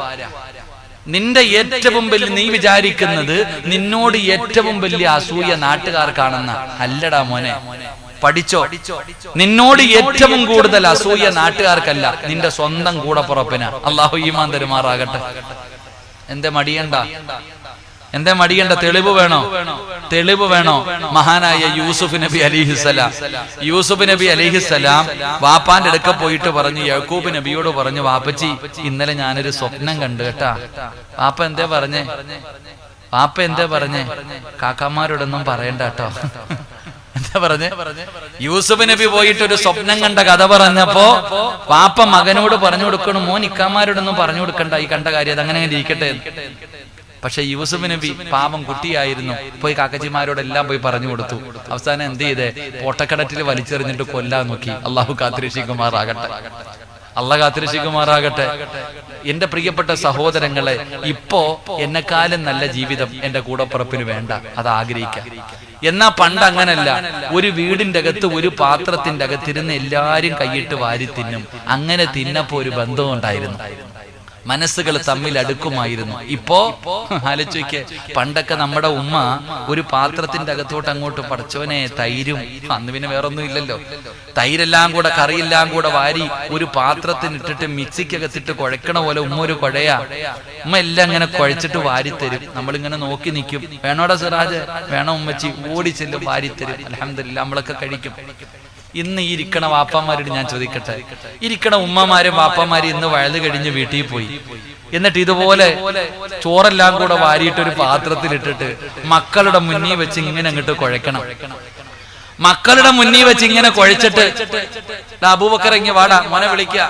നിന്റെ ഏറ്റവും വലിയ, നീ വിചാരിക്കുന്നത് നിന്നോട് ഏറ്റവും വലിയ അസൂയ നാട്ടുകാർക്കാണെന്ന. അല്ലടാ മോനെ, പഠിച്ചോ. നിന്നോട് ഏറ്റവും കൂടുതൽ അസൂയ നാട്ടുകാർക്കല്ല, നിന്റെ സ്വന്തം കൂടപ്പുറപ്പിനാ. അല്ലാഹു ഈമാൻ തരുമാറാകട്ടെ. എന്തേ മടിയണ്ട? തെളിവ് വേണോ? തെളിവ് വേണോ? മഹാനായ യൂസുഫ് നബി അലൈഹിസ്സലാം. യൂസുഫ് നബി അലൈഹിസ്സലാം വാപ്പാന്റെ അടുക്ക പോയിട്ട് പറഞ്ഞു, യാക്കൂബ് നബിയോട് പറഞ്ഞു, വാപ്പച്ചി, ഇന്നലെ ഞാനൊരു സ്വപ്നം കണ്ടു കേട്ടാ. വാപ്പ എന്തേ പറഞ്ഞേ? കാക്കമാരോടൊന്നും പറയണ്ട കേട്ടോ. എന്താ പറഞ്ഞേ? യൂസുഫ് നബി പോയിട്ട് ഒരു സ്വപ്നം കണ്ട കഥ പറഞ്ഞപ്പോ വാപ്പ മകനോട് പറഞ്ഞു കൊടുക്കണം, മോൻ ഇക്കാമാരോടൊന്നും പറഞ്ഞു കൊടുക്കണ്ട, ഈ കണ്ട കാര്യം അതങ്ങനെ ഇരിക്കട്ടെ. പക്ഷെ യൂസുഫ് നബി പാപം കുട്ടിയായിരുന്നു, പോയി കാക്കച്ചിമാരോടെല്ലാം പോയി പറഞ്ഞു കൊടുത്തു. അവസാനം എന്ത് ചെയ്തേ? പൊട്ടക്കടറ്റിൽ വലിച്ചെറിഞ്ഞിട്ട് കൊല്ലാൻ നോക്കി. അള്ളാഹു കാത്തിരക്ഷിക്കുമാറാകട്ടെ. എന്റെ പ്രിയപ്പെട്ട സഹോദരങ്ങളെ, ഇപ്പോ എന്നെക്കാളും നല്ല ജീവിതം എന്റെ കൂടപ്പുറപ്പിന് വേണ്ട, അത് ആഗ്രഹിക്കാം. എന്നാ പണ്ട് അങ്ങനല്ല. ഒരു വീടിന്റെ അകത്ത് ഒരു പാത്രത്തിന്റെ അകത്തിരുന്ന് എല്ലാരും കൈയിട്ട് വാരി തിന്നും. അങ്ങനെ തിന്നപ്പോ ഒരു ബന്ധം ഉണ്ടായിരുന്നു, മനസ്സുകൾ തമ്മിൽ അടുക്കുമായിരുന്നു. ഇപ്പോ ആലോചിക്ക്, പണ്ടൊക്കെ നമ്മുടെ ഉമ്മ ഒരു പാത്രത്തിന്റെ അകത്തോട്ട് അങ്ങോട്ട്, പടച്ചോനെ തൈരും, അന്ന് പിന്നെ വേറൊന്നും ഇല്ലല്ലോ, തൈരെല്ലാം കൂടെ കറിയെല്ലാം കൂടെ വാരി ഒരു പാത്രത്തിനിട്ടിട്ട് മിക്സിക്കകത്തിട്ട് കുഴക്കണ പോലെ ഉമ്മ ഒരു കുഴയാ. ഉമ്മ എല്ലാം ഇങ്ങനെ കുഴച്ചിട്ട് വാരിത്തരും. നമ്മളിങ്ങനെ നോക്കി നിൽക്കും. വേണോടാ സിറാജ്? വേണോ ഉമ്മച്ചി? ഓടിച്ചെല്ലും, വാരിത്തരും. അൽഹംദുലില്ലാ, നമ്മളൊക്കെ കഴിക്കും. ഇന്ന് ഈ ഇരിക്കണ വാപ്പന്മാരോട് ഞാൻ ചോദിക്കട്ടെ, ഇരിക്കണ ഉമ്മമാരും വാപ്പന്മാരും ഇന്ന് വയല് കഴിഞ്ഞ് വീട്ടിൽ പോയി, എന്നിട്ട് ഇതുപോലെ ചോറെല്ലാം കൂടെ വാരിയിട്ടൊരു പാത്രത്തിലിട്ടിട്ട് മക്കളുടെ മുന്നിൽ വെച്ച് ഇങ്ങനെ അങ്ങോട്ട് കുഴക്കണം. മക്കളുടെ മുന്നിൽ വെച്ച് ഇങ്ങനെ കുഴച്ചിട്ട് അബൂബക്കർ ഇങ്ങ വാടാ, മോനെ വിളിക്കുക,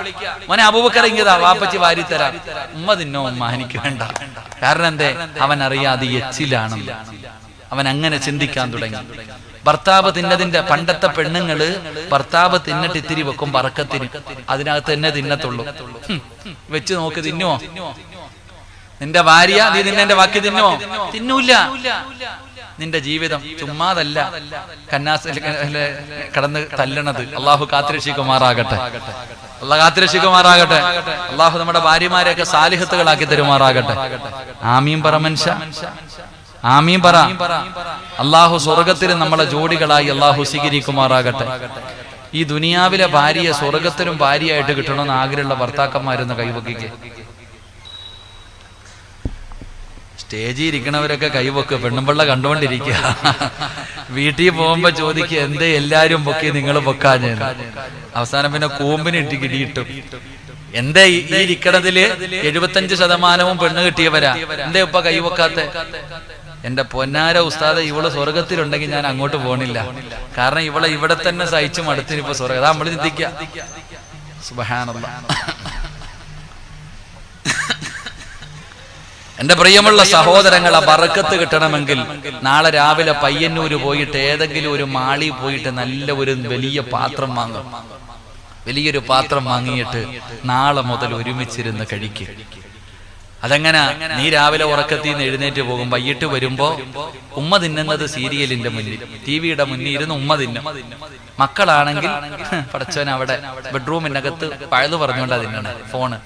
മോനെ അബൂബക്കർ ഇങ്ങതാ, വാപ്പച്ചി വാരിത്തരാം. ഉമ്മ തിന്നോ, ഉമ്മ എനിക്ക് വേണ്ട. കാരണം എന്തേ? അവൻ അറിയാതെ എച്ചിലാണെന്ന്. അവൻ അങ്ങനെ ചിന്തിക്കാൻ തുടങ്ങി. ഭർത്താവ് തിന്നതിന്റെ പണ്ടത്തെ പെണ്ണുങ്ങള് ഭർത്താവ് തിന്നിട്ട് ഇത്തിരി വെക്കും പറക്കത്തിന്, അതിനകത്ത് തന്നെ തിന്നത്തുള്ളൂ. വെച്ച് നോക്ക്, തിന്നുവോ? നിന്റെ ഭാര്യ നീ നിന്നെ ബാക്കി തിന്നുവോ? തിന്നൂല്ല. നിന്റെ ജീവിതം ചുമ്മാതല്ല കന്നാസിൽ കടന്ന് തല്ലണത്. അള്ളാഹു കാത്തിരക്ഷിക്കുമാറാകട്ടെ, അള്ളാഹ് കാത്തിരക്ഷിക്കുമാറാകട്ടെ. അള്ളാഹു നമ്മുടെ ഭാര്യമാരെയൊക്കെ സാലിഹത്തുകളാക്കി തരുമാറാകട്ടെ. ആമീൻ പറ മനുഷ്യ, ആമീൻ പറ. അള്ളാഹു സ്വർഗത്തിൽ നമ്മളെ ജോഡികളായി അള്ളാഹു സ്വീകരിക്കുമാറാകട്ടെ. ഈ ദുനിയാവിലെ ഭാര്യയെ സ്വർഗത്തിലും ഭാര്യയായിട്ട് കിട്ടണമെന്ന് ആഗ്രഹമുള്ള ഭർത്താക്കന്മാരെന്ന് കൈവക്കിക്ക്. സ്റ്റേജിൽ ഇരിക്കണവരൊക്കെ കൈവക്ക്, പെണ്ണുമ്പിള്ള കണ്ടുകൊണ്ടിരിക്കുക. വീട്ടിൽ പോകുമ്പോ ചോദിക്കുക, എന്തേ എല്ലാരും പൊക്കി നിങ്ങൾ പൊക്കാഞ്ഞ്? അവസാനം പിന്നെ കൂമ്പിന് ഇടിയിട്ടും. എന്തേ ഈ ഇരിക്കണതില് 75% പെണ്ണ് കിട്ടിയവരാ, എന്തേ ഇപ്പൊ കൈവക്കാത്ത? എന്റെ പൊന്നാര ഉസ്താദ്, ഇവള് സ്വർഗത്തിലുണ്ടെങ്കിൽ ഞാൻ അങ്ങോട്ട് പോണില്ല. കാരണം ഇവളെ ഇവിടെ തന്നെ സഹിച്ചു മടുത്തിന് ഇപ്പൊ സ്വർഗം. അതാ നമ്മള് ചിന്തിക്കുക. സുബ്ഹാനല്ലാഹ്. എന്റെ പ്രിയമുള്ള സഹോദരങ്ങളെ, ബറക്കത്ത് കിട്ടണമെങ്കിൽ നാളെ രാവിലെ പയ്യന്നൂര് പോയിട്ട് ഏതെങ്കിലും ഒരു മാളി പോയിട്ട് നല്ല ഒരു വലിയ പാത്രം വാങ്ങും. വലിയൊരു പാത്രം വാങ്ങിയിട്ട് നാളെ മുതൽ ഒരുമിച്ചിരുന്ന് കഴിക്കുക. അതെങ്ങനെ? നീ രാവിലെ ഉറക്കത്തിൽ നിന്ന് എഴുന്നേറ്റ് പോകും, വൈകിട്ട് വരുമ്പോ ഉമ്മ തിന്നുന്നത് സീരിയലിന്റെ മുന്നിൽ, ടിവിയുടെ മുന്നിൽ ഇരുന്ന് ഉമ്മ തിന്നും. മക്കളാണെങ്കിൽ പടച്ചവൻ അവിടെ ബെഡ്റൂമിനകത്ത് പഴുതു പറഞ്ഞുകൊണ്ടാ തിന്നണേ, ഫോണ്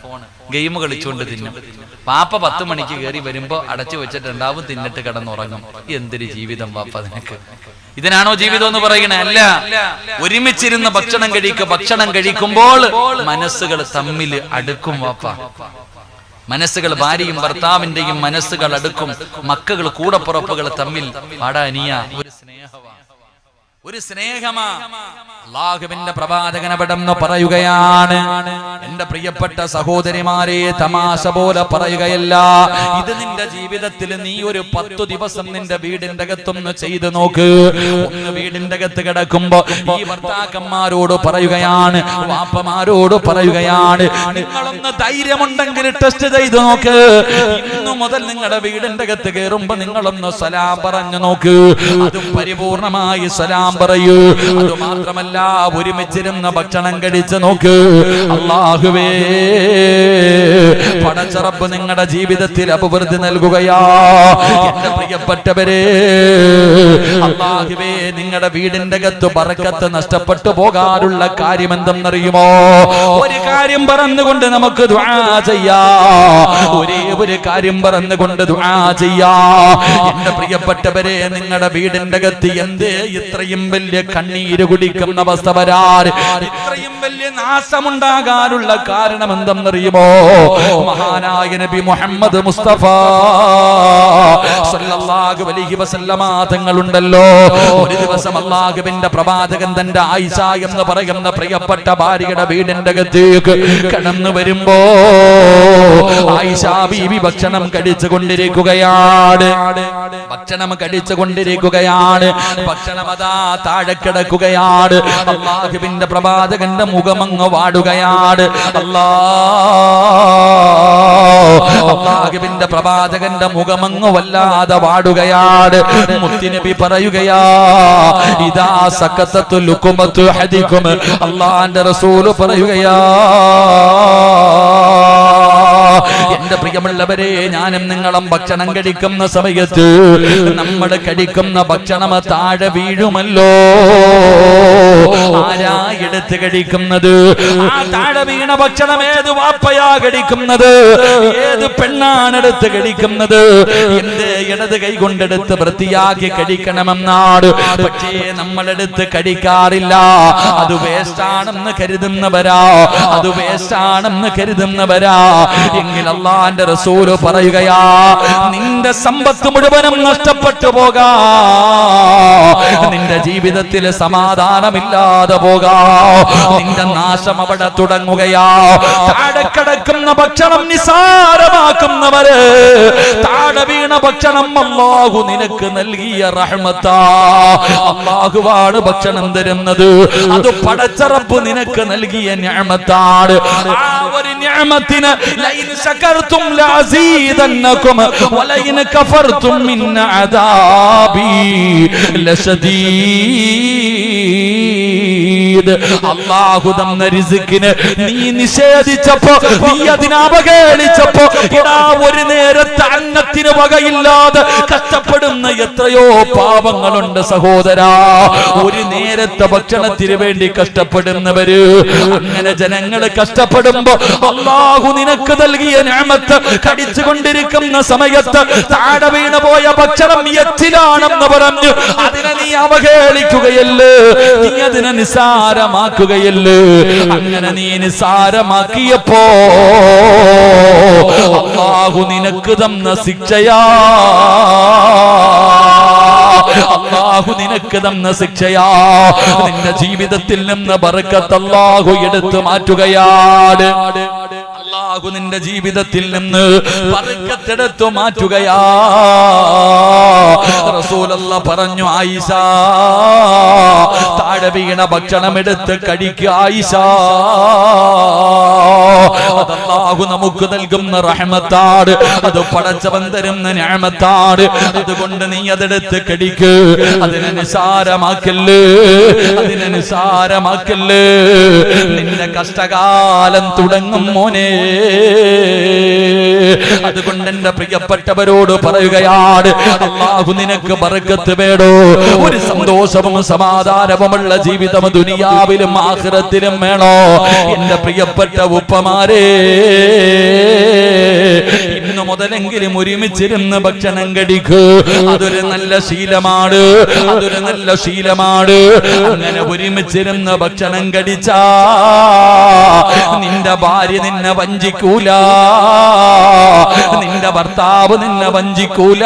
ഗെയിം കളിച്ചുകൊണ്ട് തിന്നും. പാപ്പ 10 മണിക്ക് കയറി വരുമ്പോ അടച്ചു വെച്ചിട്ടുണ്ടാവും, തിന്നിട്ട് കിടന്നുറങ്ങും. എന്തൊരു ജീവിതം പാപ്പ നിനക്ക്! ഇതിനാണോ ജീവിതം എന്ന് പറയണേ? അല്ല. ഒരുമിച്ചിരുന്ന് ഭക്ഷണം കഴിക്കുക. ഭക്ഷണം കഴിക്കുമ്പോൾ മനസ്സുകൾ തമ്മിൽ അടുക്കും വാപ്പ. മനസ്സുകൾ, ഭാര്യയും ഭർത്താവിന്റെയും മനസ്സുകൾ അടുക്കും. മക്കൾ, കൂടപ്പുറപ്പുകൾ തമ്മിൽ പാടാനിയ ഒരു സ്നേഹമാണ്, ഒരു സ്നേഹമാ. അല്ലാഹുവിന്റെ പ്രവാചകൻ അവിടെന്ന് പറയുകയാണ്, എന്റെ പ്രിയപ്പെട്ട സഹോദരിമാരെ, തമാശ പോലെ പറയുകയല്ല, ഇത് നിന്റെ ജീവിതത്തിൽ നീ ഒരു 10 ദിവസം നിന്റെ വീടിന്റെ അകത്തൊന്ന് ചെയ്തു നോക്ക്. ഒന്ന് വീടിന്റെ അകത്ത് കിടക്കുമ്പോ ഈ ഭർത്താക്കന്മാരോട് പറയുകയാണ്, വാപ്പമാരോട് പറയുകയാണ്, നിങ്ങളൊന്ന് ധൈര്യമുണ്ടെങ്കിൽ ടെസ്റ്റ് ചെയ്തു നോക്ക്. ഇന്നു മുതൽ നിങ്ങളുടെ വീടിന്റെ അകത്ത് കയറുമ്പോ നിങ്ങളൊന്ന് സലാം പറഞ്ഞു നോക്ക്. അതും പരിപൂർണമായി സലാം പറയൂ. അത് മാത്രമല്ല, ഒരുമിച്ചിരുന്ന ഭക്ഷണം കഴിച്ച് നോക്ക്. അല്ലാഹുവേ, പടച്ച റബ്ബ് നിങ്ങളുടെ ജീവിതത്തിൽ അഭിവൃദ്ധി നൽകുകയാ. എന്റെ പ്രിയപ്പെട്ടവരെ, അല്ലാഹുവേ, നിങ്ങളുടെ വീടിന്റെ അകത്ത് ബറക്കത്ത് നഷ്ടപ്പെട്ടു പോകാനുള്ള കാര്യം എന്തെന്നറിയുമോ? ഒരു കാര്യം പറഞ്ഞുകൊണ്ട് നമുക്ക് ദുആ ചെയ്യാം. ഒരേ ഒരു കാര്യം പറഞ്ഞുകൊണ്ട് ദുആ ചെയ്യാം. എന്റെ പ്രിയപ്പെട്ടവരെ, നിങ്ങളുടെ വീടിന്റെ അകത്ത് എന്തേ ഇത്രയും വലിയ കണ്ണീര് കുടിക്കുന്ന അവസ്ഥ വരാൻ, ഇത്രയും വലിയ നാശമുണ്ടാകാനുള്ള കാരണം എന്തെന്നറിയുമോ? മഹാനായ നബി മുഹമ്മദ് മുസ്തഫ സല്ലല്ലാഹു അലൈഹി വസല്ലമ തങ്ങളുണ്ടല്ലോ. ഒരു ദിവസം അല്ലാഹുവിന്റെ പ്രവാചകൻ തന്റെ ആയിഷ എന്ന് പറയുന്ന പ്രിയപ്പെട്ട ഭാര്യയുടെ വീടിന്റെ അകത്തേക്ക് കടന്നു വരുമ്പോ ആയിഷ ബീവി ഭക്ഷണം കഴിച്ചുകൊണ്ടിരിക്കുകയാണ്. ഭക്ഷണം കഴിച്ചുകൊണ്ടിരിക്കുകയാണ്. ഭക്ഷണം അതാ താഴെ കിടക്കുകയാണ്. അല്ലാഹുവിന്റെ പ്രവാചകന്റെ മുഖമങ്ങ് വാടുകയാണ്. അല്ലാഹുവിന്റെ പ്രവാചകന്റെ മുഖമങ്ങ് വല്ലാതെ വാടുകയാണ്. മുത്തുനബി പറയുകയാ, ഇദാ സഖതതു ലുഖമതു അഹദികും. അല്ലാഹുവിന്റെ റസൂൽ പറയുകയാ, എന്റെ പ്രിയമുള്ളവരെ, ഞാനും നിങ്ങളും ഭക്ഷണം കഴിക്കുന്ന സമയത്ത് നമ്മൾ കഴിക്കുന്ന ഭക്ഷണം താഴെ വീഴുമല്ലോ. ആരാ എടുത്ത് കഴിക്കുന്നത്? ആ താഴെ വീണ ഭക്ഷണം ഏത് വാപ്പയാ കഴിക്കുന്നത്? ഏത് പെണ്ണാണ് എടുത്ത് കഴിക്കുന്നത്? എന്തേ ഇടത് കൈ കൊണ്ടെടുത്ത് വൃത്തിയാക്കി കഴിക്കണമെന്നാണ്. പക്ഷേ നമ്മളെടുത്ത് കഴിക്കാറില്ല. അത് വേസ്റ്റാണെന്ന് കരുതുന്നവരാ, അത് വേസ്റ്റാണെന്ന് കരുതുന്നവരാ. എങ്കിൽ അല്ലാഹുവിന്റെ റസൂല് പറയുകയാ, നിന്റെ സമ്പത്ത് മുഴുവനും നഷ്ടപ്പെട്ടു പോകാ, നിന്റെ ജീവിതത്തിൽ സമാധാനമില്ലാതെ പോകാ, നിന്റെ നാശം അവിടെ തുടങ്ങുകയാ. താഴെ കിടക്കുന്ന ഭക്ഷണം നിസാരമാക്കുന്നവര്, താഴെ വീണ ഭക്ഷണം അല്ലാഹു നിനക്ക് നൽകിയ റഹ്മത്താ. അല്ലാഹുവാണ് ഭക്ഷണം തരുന്നത്, അത് പടച്ച റബ്ബ് നിനക്ക് നൽകിയ നിഅമത്താണ്. ആ ഒരു നിഅമത്തിന് ലൈൻ ശകർതും ലഅസീദന്നകും വലൈൻ കഫർതും മിൻ അദാബി ലശദീദ്. അല്ലാഹു തന്ന റിസ്കിനെ നീ നിഷേധിച്ചപ്പോ, നീ അതിനെ അവഹേളിച്ചപ്പോ, എടാ ഒരു നേരത്തെ അന്നത്തിന് വകയില്ലാതെ കഷ്ടപ്പെടുന്ന എത്രയോ പാവങ്ങളുണ്ട് സഹോദരാ. ഒരു നേരത്തെ ഭക്ഷണത്തിന് വേണ്ടി കഷ്ടപ്പെടുന്നവര്. അങ്ങനെ ജനങ്ങൾ കഷ്ടപ്പെടുമ്പോ അല്ലാഹു നിനക്ക് നൽകിയ നിഅമത്ത് കടിച്ചുകൊണ്ടിരിക്കുന്ന സമയത്ത് താഴെ വീണു പോയ ഭക്ഷണം എച്ചിലാണെന്ന് പറഞ്ഞു അതിനെ നീ അവഹേളിക്കുകയല്ലേ, നീ അതിനെ നിസാരമാക്കുകയല്ലേ. അങ്ങനെ നീ നിസാരമാക്കിയപ്പോ അല്ലാഹു നിനക്ക് തന്ന ശിക്ഷയാ, അല്ലാഹു നിനക്ക് തന്ന ശിക്ഷയാ. നിന്റെ ജീവിതത്തിൽ നിന്ന് ബർക്കത്ത് അല്ലാഹു എടുത്തു മാറ്റുകയാണ്. അല്ലാഹു നിന്റെ ജീവിതത്തിൽ നിന്ന് ബർക്കത്ത് എടുത്തു മാറ്റുകയാ. റസൂലുള്ളാഹി പറഞ്ഞു, ആയിഷ താഴെ വീണ ഭക്ഷണം എടുത്ത് കഴിക്കുക ആയിഷ. അത് അല്ലാഹു നമുക്ക് നൽകുന്ന റഹ്മത്താണ്, അത് പടച്ചവൻ തരുന്ന നിഅമത്താണ്. അതുകൊണ്ട് നീ അതെടുത്ത് കഴിക്ക്, അതിനെ നിസാരമാക്കല്ലേ, അതിനെ നിസാരമാക്കല്ലേ. നിന്റെ കഷ്ടകാലം തുടങ്ങും മോനെ. അതുകൊണ്ട് എന്റെ പ്രിയപ്പെട്ടവരോട് പറയുകയാണ്, അല്ലാഹു നിനക്ക് ബർക്കത്ത് വേണോ, ഒരു സന്തോഷവും സമാധാനവുമുള്ള ജീവിതം ദുനിയാവിലും ആഖിറത്തിലും വേണോ? എന്റെ പ്രിയപ്പെട്ട ഉപ്പമാരെ, ഇന്നു മുതലെങ്കിലും ഒരുമിച്ചിരുന്ന് ഭക്ഷണം കഴിക്കൂ. അതൊരു നല്ല ശീലമാണ്, അതൊരു നല്ല ശീലമാണ്. അങ്ങനെ ഒരുമിച്ചിരുന്ന് ഭക്ഷണം കഴിച്ചാ നിന്റെ ഭാര്യ നിന്നെ വഞ്ചിക്കൂല, നിന്റെ ഭർത്താവ് നിന്നെ വഞ്ചിക്കൂല.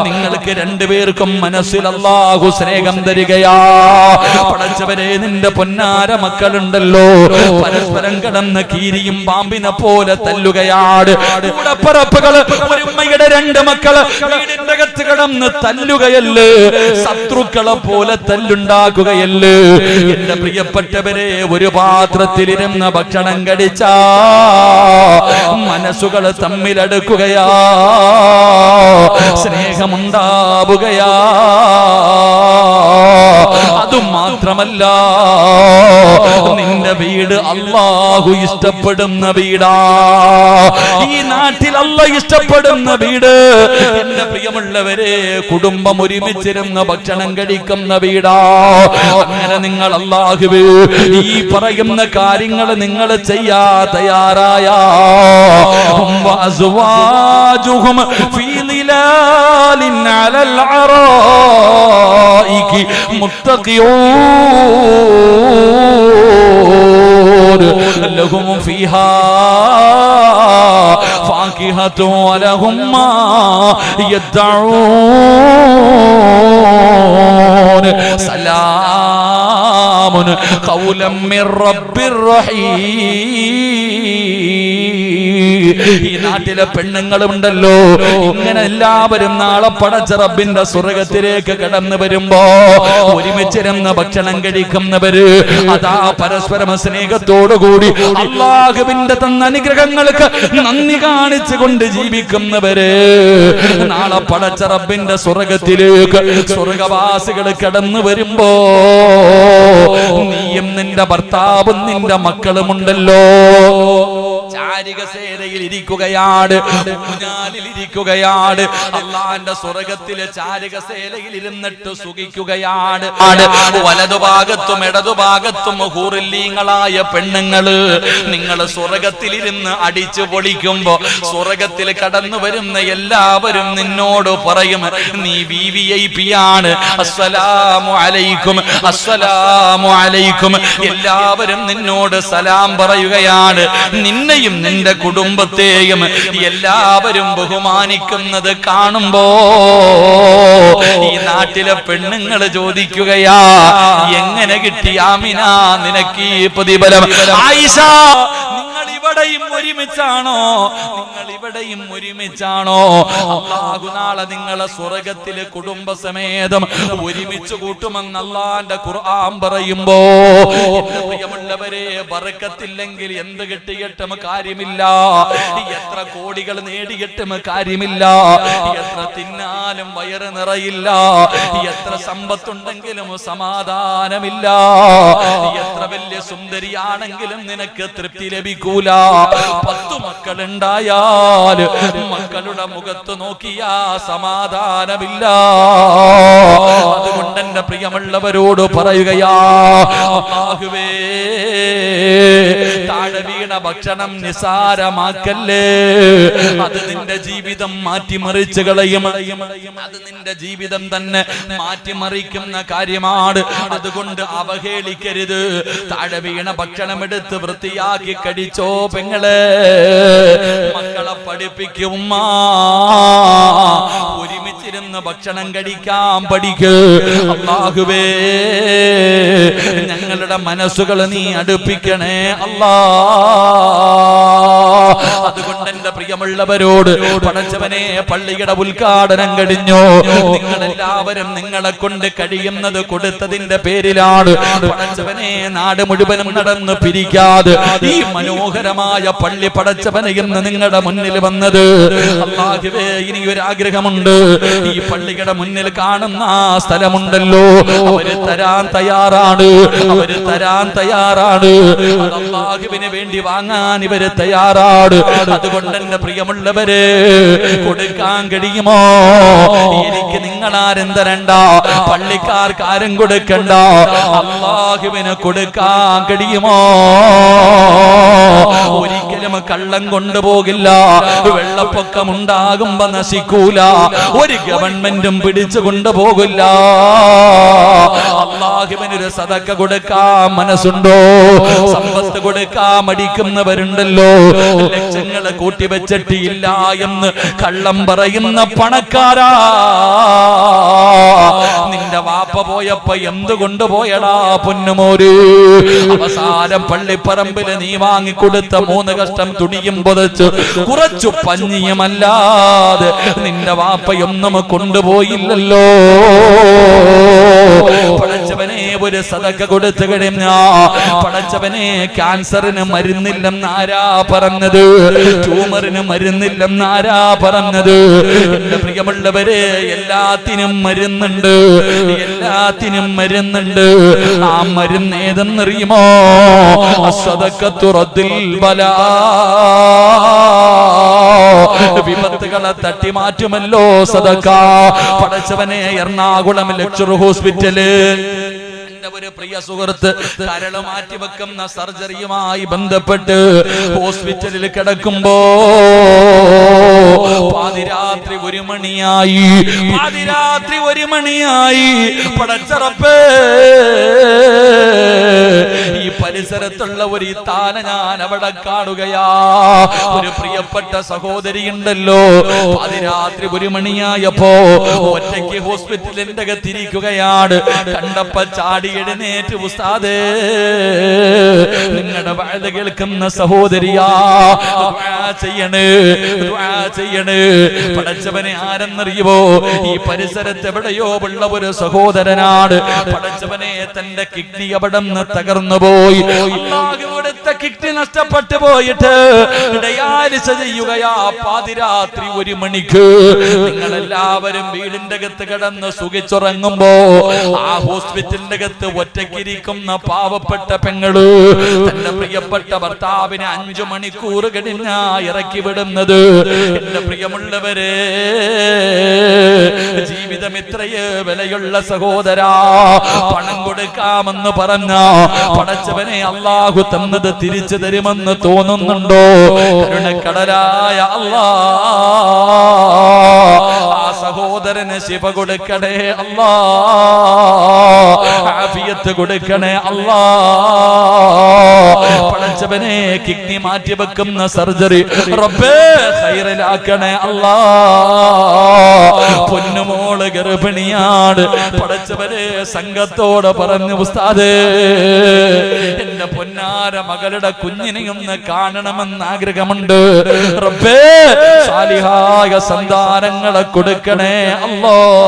നിങ്ങൾക്ക് രണ്ടുപേർക്കും മനസ്സിൽ അല്ലാഹു സ്നേഹം തരികയാ. പടച്ചവരെ, നിന്റെ പൊന്നാര മക്കളുണ്ടല്ലോ, പരസ്പരം കടന്ന് കീരിയും പാമ്പിനെ പോലെ തല്ലുകയാണ്. കൂടപ്പിറപ്പുകള്, ഒരു ഉമ്മയുടെ രണ്ട് മക്കള് വീടിന്റെ അകത്ത് കിടന്ന് തല്ലുകയല്ലേ, ശത്രുക്കളെ പോലെ തല്ലുണ്ടാക്കുകയല്ലേ. എന്റെ പ്രിയപ്പെട്ടവരെ, ഒരു പാത്രത്തിലിരുന്ന് ഭക്ഷണം കഴിച്ചാ മനസ്സുകൾ തമ്മിലടുക്കുകയാ, സ്നേഹമുണ്ടാവുകയാ. അതുമാത്രമല്ല, നിന്റെ വീട് അല്ലാഹു ഇഷ്ടപ്പെടുന്ന വീടാ. ഈ നാട്ടിൽ അല്ലാഹു ഇഷ്ടപ്പെടുന്ന വീട്. എന്റെ പ്രിയമുള്ളവരെ, കുടുംബം ഒരുമിച്ചിരുന്ന് ഭക്ഷണം കഴിക്കുന്ന വീടാ. അങ്ങനെ നിങ്ങൾ അല്ലാഹുവേ ഈ പറയുന്ന കാര്യങ്ങൾ നിങ്ങൾ ചെയ്യാ തയ്യാറായ വഅസ്വാജുഹും ഫീ ളിലാലിൻ അലൽ അറായികി മുത്തഖിയൂൻ ലഹും ഫീഹാ ഫാകിഹതു വലഹും മാ യദ്ഊൻ സലാമുൻ ഖൗലൻ മിർ റബ്ബിർ റഹീം. ഈ നാട്ടിലെ പെണ്ണുങ്ങളുണ്ടല്ലോ, ഇങ്ങനെ എല്ലാവരും നാളെ പടച്ച റബ്ബിന്റെ സ്വർഗത്തിലേക്ക് കടന്നു വരുമ്പോ ഒരുമിച്ചിരുന്ന് ഭക്ഷണം കഴിക്കുന്നവര്, അതാ പരസ്പരം സ്നേഹത്തോടുകൂടി അല്ലാഹുവിന്റെ തന്ന അനുഗ്രഹങ്ങൾക്ക് നന്ദി കാണിച്ചുകൊണ്ട് ജീവിക്കുന്നവര്, നാളെ പടച്ച റബ്ബിന്റെ സ്വർഗത്തിലേക്ക് സ്വർഗവാസികൾ കടന്നു വരുമ്പോ നീയും നിന്റെ ഭർത്താവും നിന്റെ മക്കളുമുണ്ടല്ലോ, ചാരികസേരയിൽ ഇരിക്കുകയാണ്, ഊഞ്ഞാലിൽ ഇരിക്കുകയാണ്. അള്ളാന്റെ സ്വർഗത്തിലെ ചാരികസേരയിൽ ഇരുന്നിട്ട് സുഖിക്കുകയാണ്. വലതുഭാഗത്തും ഇടതുഭാഗത്തും ഹൂറില്ലീങ്ങളായ പെണ്ണുങ്ങള്. നിങ്ങൾ സ്വർഗത്തിലിരുന്ന് അടിച്ചു പൊളിക്കുമ്പോ സ്വർഗത്തിൽ കടന്നു വരുന്ന എല്ലാവരും നിന്നോട് പറയും, നീ VIP ആണ്, അസ്സലാമു അലൈക്കും, അസ്സലാമു അലൈക്കും. എല്ലാവരും നിന്നോട് സലാം പറയുകയാണ്. നിന്നെയും നിന്റെ കുടുംബത്തെയും എല്ലാവരും ബഹുമാനിക്കുന്നത് കാണുമ്പോ ഈ നാട്ടിലെ പെണ്ണുങ്ങൾ ചോദിക്കുകയാ, എങ്ങനെ കിട്ടി ആമിന നിനക്ക് ഈ പ്രതിഫലം? ആയിഷ, നിങ്ങൾ ഇവിടെയും ഒരുമിച്ചാണോ? നിങ്ങൾ ഇവിടെയും ഒരുമിച്ചാണോ? അല്ലാഹു നാളെ നിങ്ങളെ സ്വർഗത്തിലെ കുടുംബസമേതം ഒരുമിച്ച് കൂട്ടുമെന്ന് അല്ലാഹുവിന്റെ ഖുർആൻ പറയുമ്പോ, പ്രിയമുള്ളവരെ, ബറക്കത്തില്ലെങ്കിൽ എന്ത് കിട്ടിയിട്ടും കാര്യമില്ല, എത്ര കോടികൾ നേടിയിട്ടും കാര്യമില്ല, എത്ര തിന്നാലും വയറ് നിറയില്ല, എത്ര സമ്പത്തുണ്ടെങ്കിലും സമാധാനമില്ല, എത്ര വലിയ സുന്ദരിയാണെങ്കിലും നിനക്ക് തൃപ്തി ലഭിക്കൂല. 10 മക്കളുണ്ടായാൽ മക്കളുടെ മുഖത്ത് നോക്കിയാ സമാധാനമില്ല. അതുകൊണ്ട് എന്റെ പ്രിയമുള്ളവരോട് പറയുകയാ, അല്ലാഹുവേ, താഴെ വീണ ഭക്ഷണം നിസാരമാക്കല്ലേ. അത് നിന്റെ ജീവിതം മാറ്റിമറിച്ച് കളയും. അത് നിന്റെ ജീവിതം തന്നെ മാറ്റിമറിക്കുന്ന കാര്യമാണ്. അതുകൊണ്ട് അവഹേളിക്കരുത്. താഴെ വീണ ഭക്ഷണം എടുത്ത് വൃത്തിയാക്കി കടിച്ചോ പെങ്ങളെ. മക്കളെ പഠിപ്പിക്കും, ഒരുമിച്ചിരുന്ന് ഭക്ഷണം കഴിക്കാൻ പഠിക്ക്. അല്ലാഹുവേ, ഞങ്ങളുടെ മനസ്സുകൾ നീ അടുപ്പിക്കണേ അല്ലാ. അതുകൊണ്ട് എന്റെ പ്രിയമുള്ളവരോട്, പടച്ചവനെ, പള്ളിയുടെ ഉദ്ഘാടനം കഴിഞ്ഞു. നിങ്ങളെല്ലാവരും നിങ്ങളെ കൊണ്ട് കഴിയുന്നത് കൊടുത്തതിന്റെ പേരിലാണ് പടച്ചവനെ നാട് മുഴുവനും നടന്ന് പിരിക്കാതെ ഈ മനോഹരമായ പള്ളി പടച്ചവനെ ഇന്ന് നിങ്ങളുടെ മുന്നിൽ വന്നത്. അല്ലാഹുവേ, ഇനി ഒരു ആഗ്രഹമുണ്ട്. ഈ പള്ളിയുടെ മുന്നിൽ കാണുന്ന ആ സ്ഥലമുണ്ടല്ലോ, അവര് തരാൻ തയ്യാറാണ്, അവര് തരാൻ തയ്യാറാണ്. അല്ലാഹുവിന് വേണ്ടി വാങ്ങാൻ ഇവര് തയ്യാറാണ്. അതുകൊണ്ട് എന്റെ പ്രിയമുള്ളവരെ, കൊടുക്കാൻ കഴിയുമോ? എനിക്ക് നിങ്ങളാരും തരണ്ട, പള്ളിക്കാർക്കാരും കൊടുക്കണ്ട, അല്ലാഹുവിന് കൊടുക്കാൻ കഴിയുമോ? ഒരിക്കലും കള്ളം കൊണ്ടുപോകില്ല, വെള്ളപ്പൊക്കം ഉണ്ടാകുമ്പോ നശിക്കൂല, ഒരു ഗവൺമെന്റും പിടിച്ചു കൊണ്ടുപോകില്ല. അല്ലാഹുവിനൊരു സദക്ക കൊടുക്കാൻ മനസ്സുണ്ടോ? സമ്പത്ത് കൊടുക്കാൻ മടിക്കുന്നവരുണ്ടല്ലോ, ലക്ഷങ്ങളെ കൂട്ടിവെച്ചിട്ട് ഇല്ല എന്ന് കള്ളം പറയുന്ന പണക്കാരാ. നിന്റെ വാപ്പ പോയപ്പോ എന്തുകൊണ്ട് പോയടാ പൊന്നുമോര്? അവസാനം പള്ളിപ്പറമ്പില് നീ വാങ്ങിക്കൊടുത്ത 3 കഷ്ടം തുണിയും പുതച്ച് കുറച്ചു പഞ്ഞിയുമല്ലാതെ നിന്റെ വാപ്പയൊന്നും കൊണ്ടുപോയില്ലല്ലോ. പടച്ചവനെ, ഒരു സദക്ക കൊടുത്തു കഴിഞ്ഞാ പടച്ചവനെ, ക്യാൻസറിന് മരുന്നില്ലെന്ന് ആരാ പറഞ്ഞത്? ട്യൂമറിന് മരുന്നില്ലെന്ന് ആരാ പറഞ്ഞത്? എന്റെ പ്രിയമുള്ളവരെ, എല്ലാത്തിനും മരുന്നുണ്ട്, എല്ലാത്തിനും മരുന്നുണ്ട്. ആ മരുന്ന് ഏതെന്നറിയുമോ? അസ്സദഖത്തു റദ്ദുൽ ബലാ. വിപത്തുകളെ തട്ടിമാറ്റുമല്ലോ സദക്ക. പടച്ചവനെ, എറണാകുളം ലക്ഷർ ഹോസ്പിറ്റല് ഒരു പ്രിയ സുഹൃത്ത് കരള് മാറ്റിവെക്കുന്ന സർജറിയുമായി ബന്ധപ്പെട്ട് ഹോസ്പിറ്റലിൽ കിടക്കുമ്പോ പാതിരാത്രി 1 മണിയായി, പാതിരാത്രി 1 മണിയായി. പടച്ചറപ്പേ, ഈ പരിസരത്തുള്ള ഒരു ഇത്താന ഞാൻ അവിടെ കാണുകയാ. ഒരു പ്രിയപ്പെട്ട സഹോദരിയുണ്ടല്ലോ, പാതിരാത്രി 1 മണിയായപ്പോ ഒറ്റയ്ക്ക് ഹോസ്പിറ്റലിന്റെ അകത്തിരിക്കുകയാണ്. കണ്ടപ്പ ചാടി എഴുന്നേറ്റ്, ഉസ്താദേ, നിങ്ങളുടെ വഅദ് കേൾക്കുന്ന സഹോദരിയാ, ദുആ ചെയ്യണേ, ദുആ ചെയ്യണേ. പടച്ചവനെ, ആരെന്നറിയുമോ? ഈ പരിസരത്ത് എവിടെയോ ഉള്ള ഒരു സഹോദരനാണ്. പടച്ചവനെ, തന്റെ കിഡ്നി അവിടെ നിന്ന് തകർന്നു പോയി. അല്ലാഹുവോട് കൊടുത്ത കിഡ്നി നഷ്ടപ്പെട്ടു പോയിട്ട് ഡയാലിസിസ് ചെയ്യുകയാ പാതിരാത്രി 1 മണിക്ക്. നിങ്ങൾ എല്ലാവരും വീടിന്റെ അകത്ത് കിടന്ന് സുഖിച്ചുറങ്ങുമ്പോ ആ ഹോസ്പിറ്റലിന്റെ അകത്ത് ഒറ്റയ്ക്കിരിക്കുന്ന പാവപ്പെട്ട പെങ്ങള് തന്റെ പ്രിയപ്പെട്ട ഭർത്താവിനെ 5 മണിക്കൂർ കഴിഞ്ഞാ ഇറക്കി വിടുന്നത്. എന്റെ പ്രിയമുള്ളവരെ, ജീവിതം ഇത്രയേ വിലയുള്ള സഹോദരാ. പണം കൊടുക്കാമെന്ന് പറഞ്ഞ പടച്ചവനെ അല്ലാഹു തന്നത് തിരിച്ചു തരുമെന്ന് തോന്നുന്നുണ്ടോ? കരുണക്കടലായ അല്ലാഹ് ആ സഹോദരന് ശിഫ കൊടുക്കണേ അല്ലാഹ്, ആഫിയത്ത് കൊടുക്കണേ അല്ലാഹ്. പടച്ചവനെ കിഡ്നി മാറ്റി വെക്കുന്ന സർജറി റബ്ബേ ഖൈറിലാക്കണേ അല്ലാഹ്. പൊന്നുമോള് ഗർഭിണിയാണ്. പടച്ചവനെ സംഘത്തോട് പറഞ്ഞു, ഉസ്താദേ എന്റെ പൊന്നാര മകളുടെ കുഞ്ഞിനെയൊന്ന് കാണണമെന്ന് ആഗ്രഹമുണ്ട്. റബ്ബേ സാലിഹായ സന്താനങ്ങളെ കൊടുക്കണേ അല്ലാഹ്.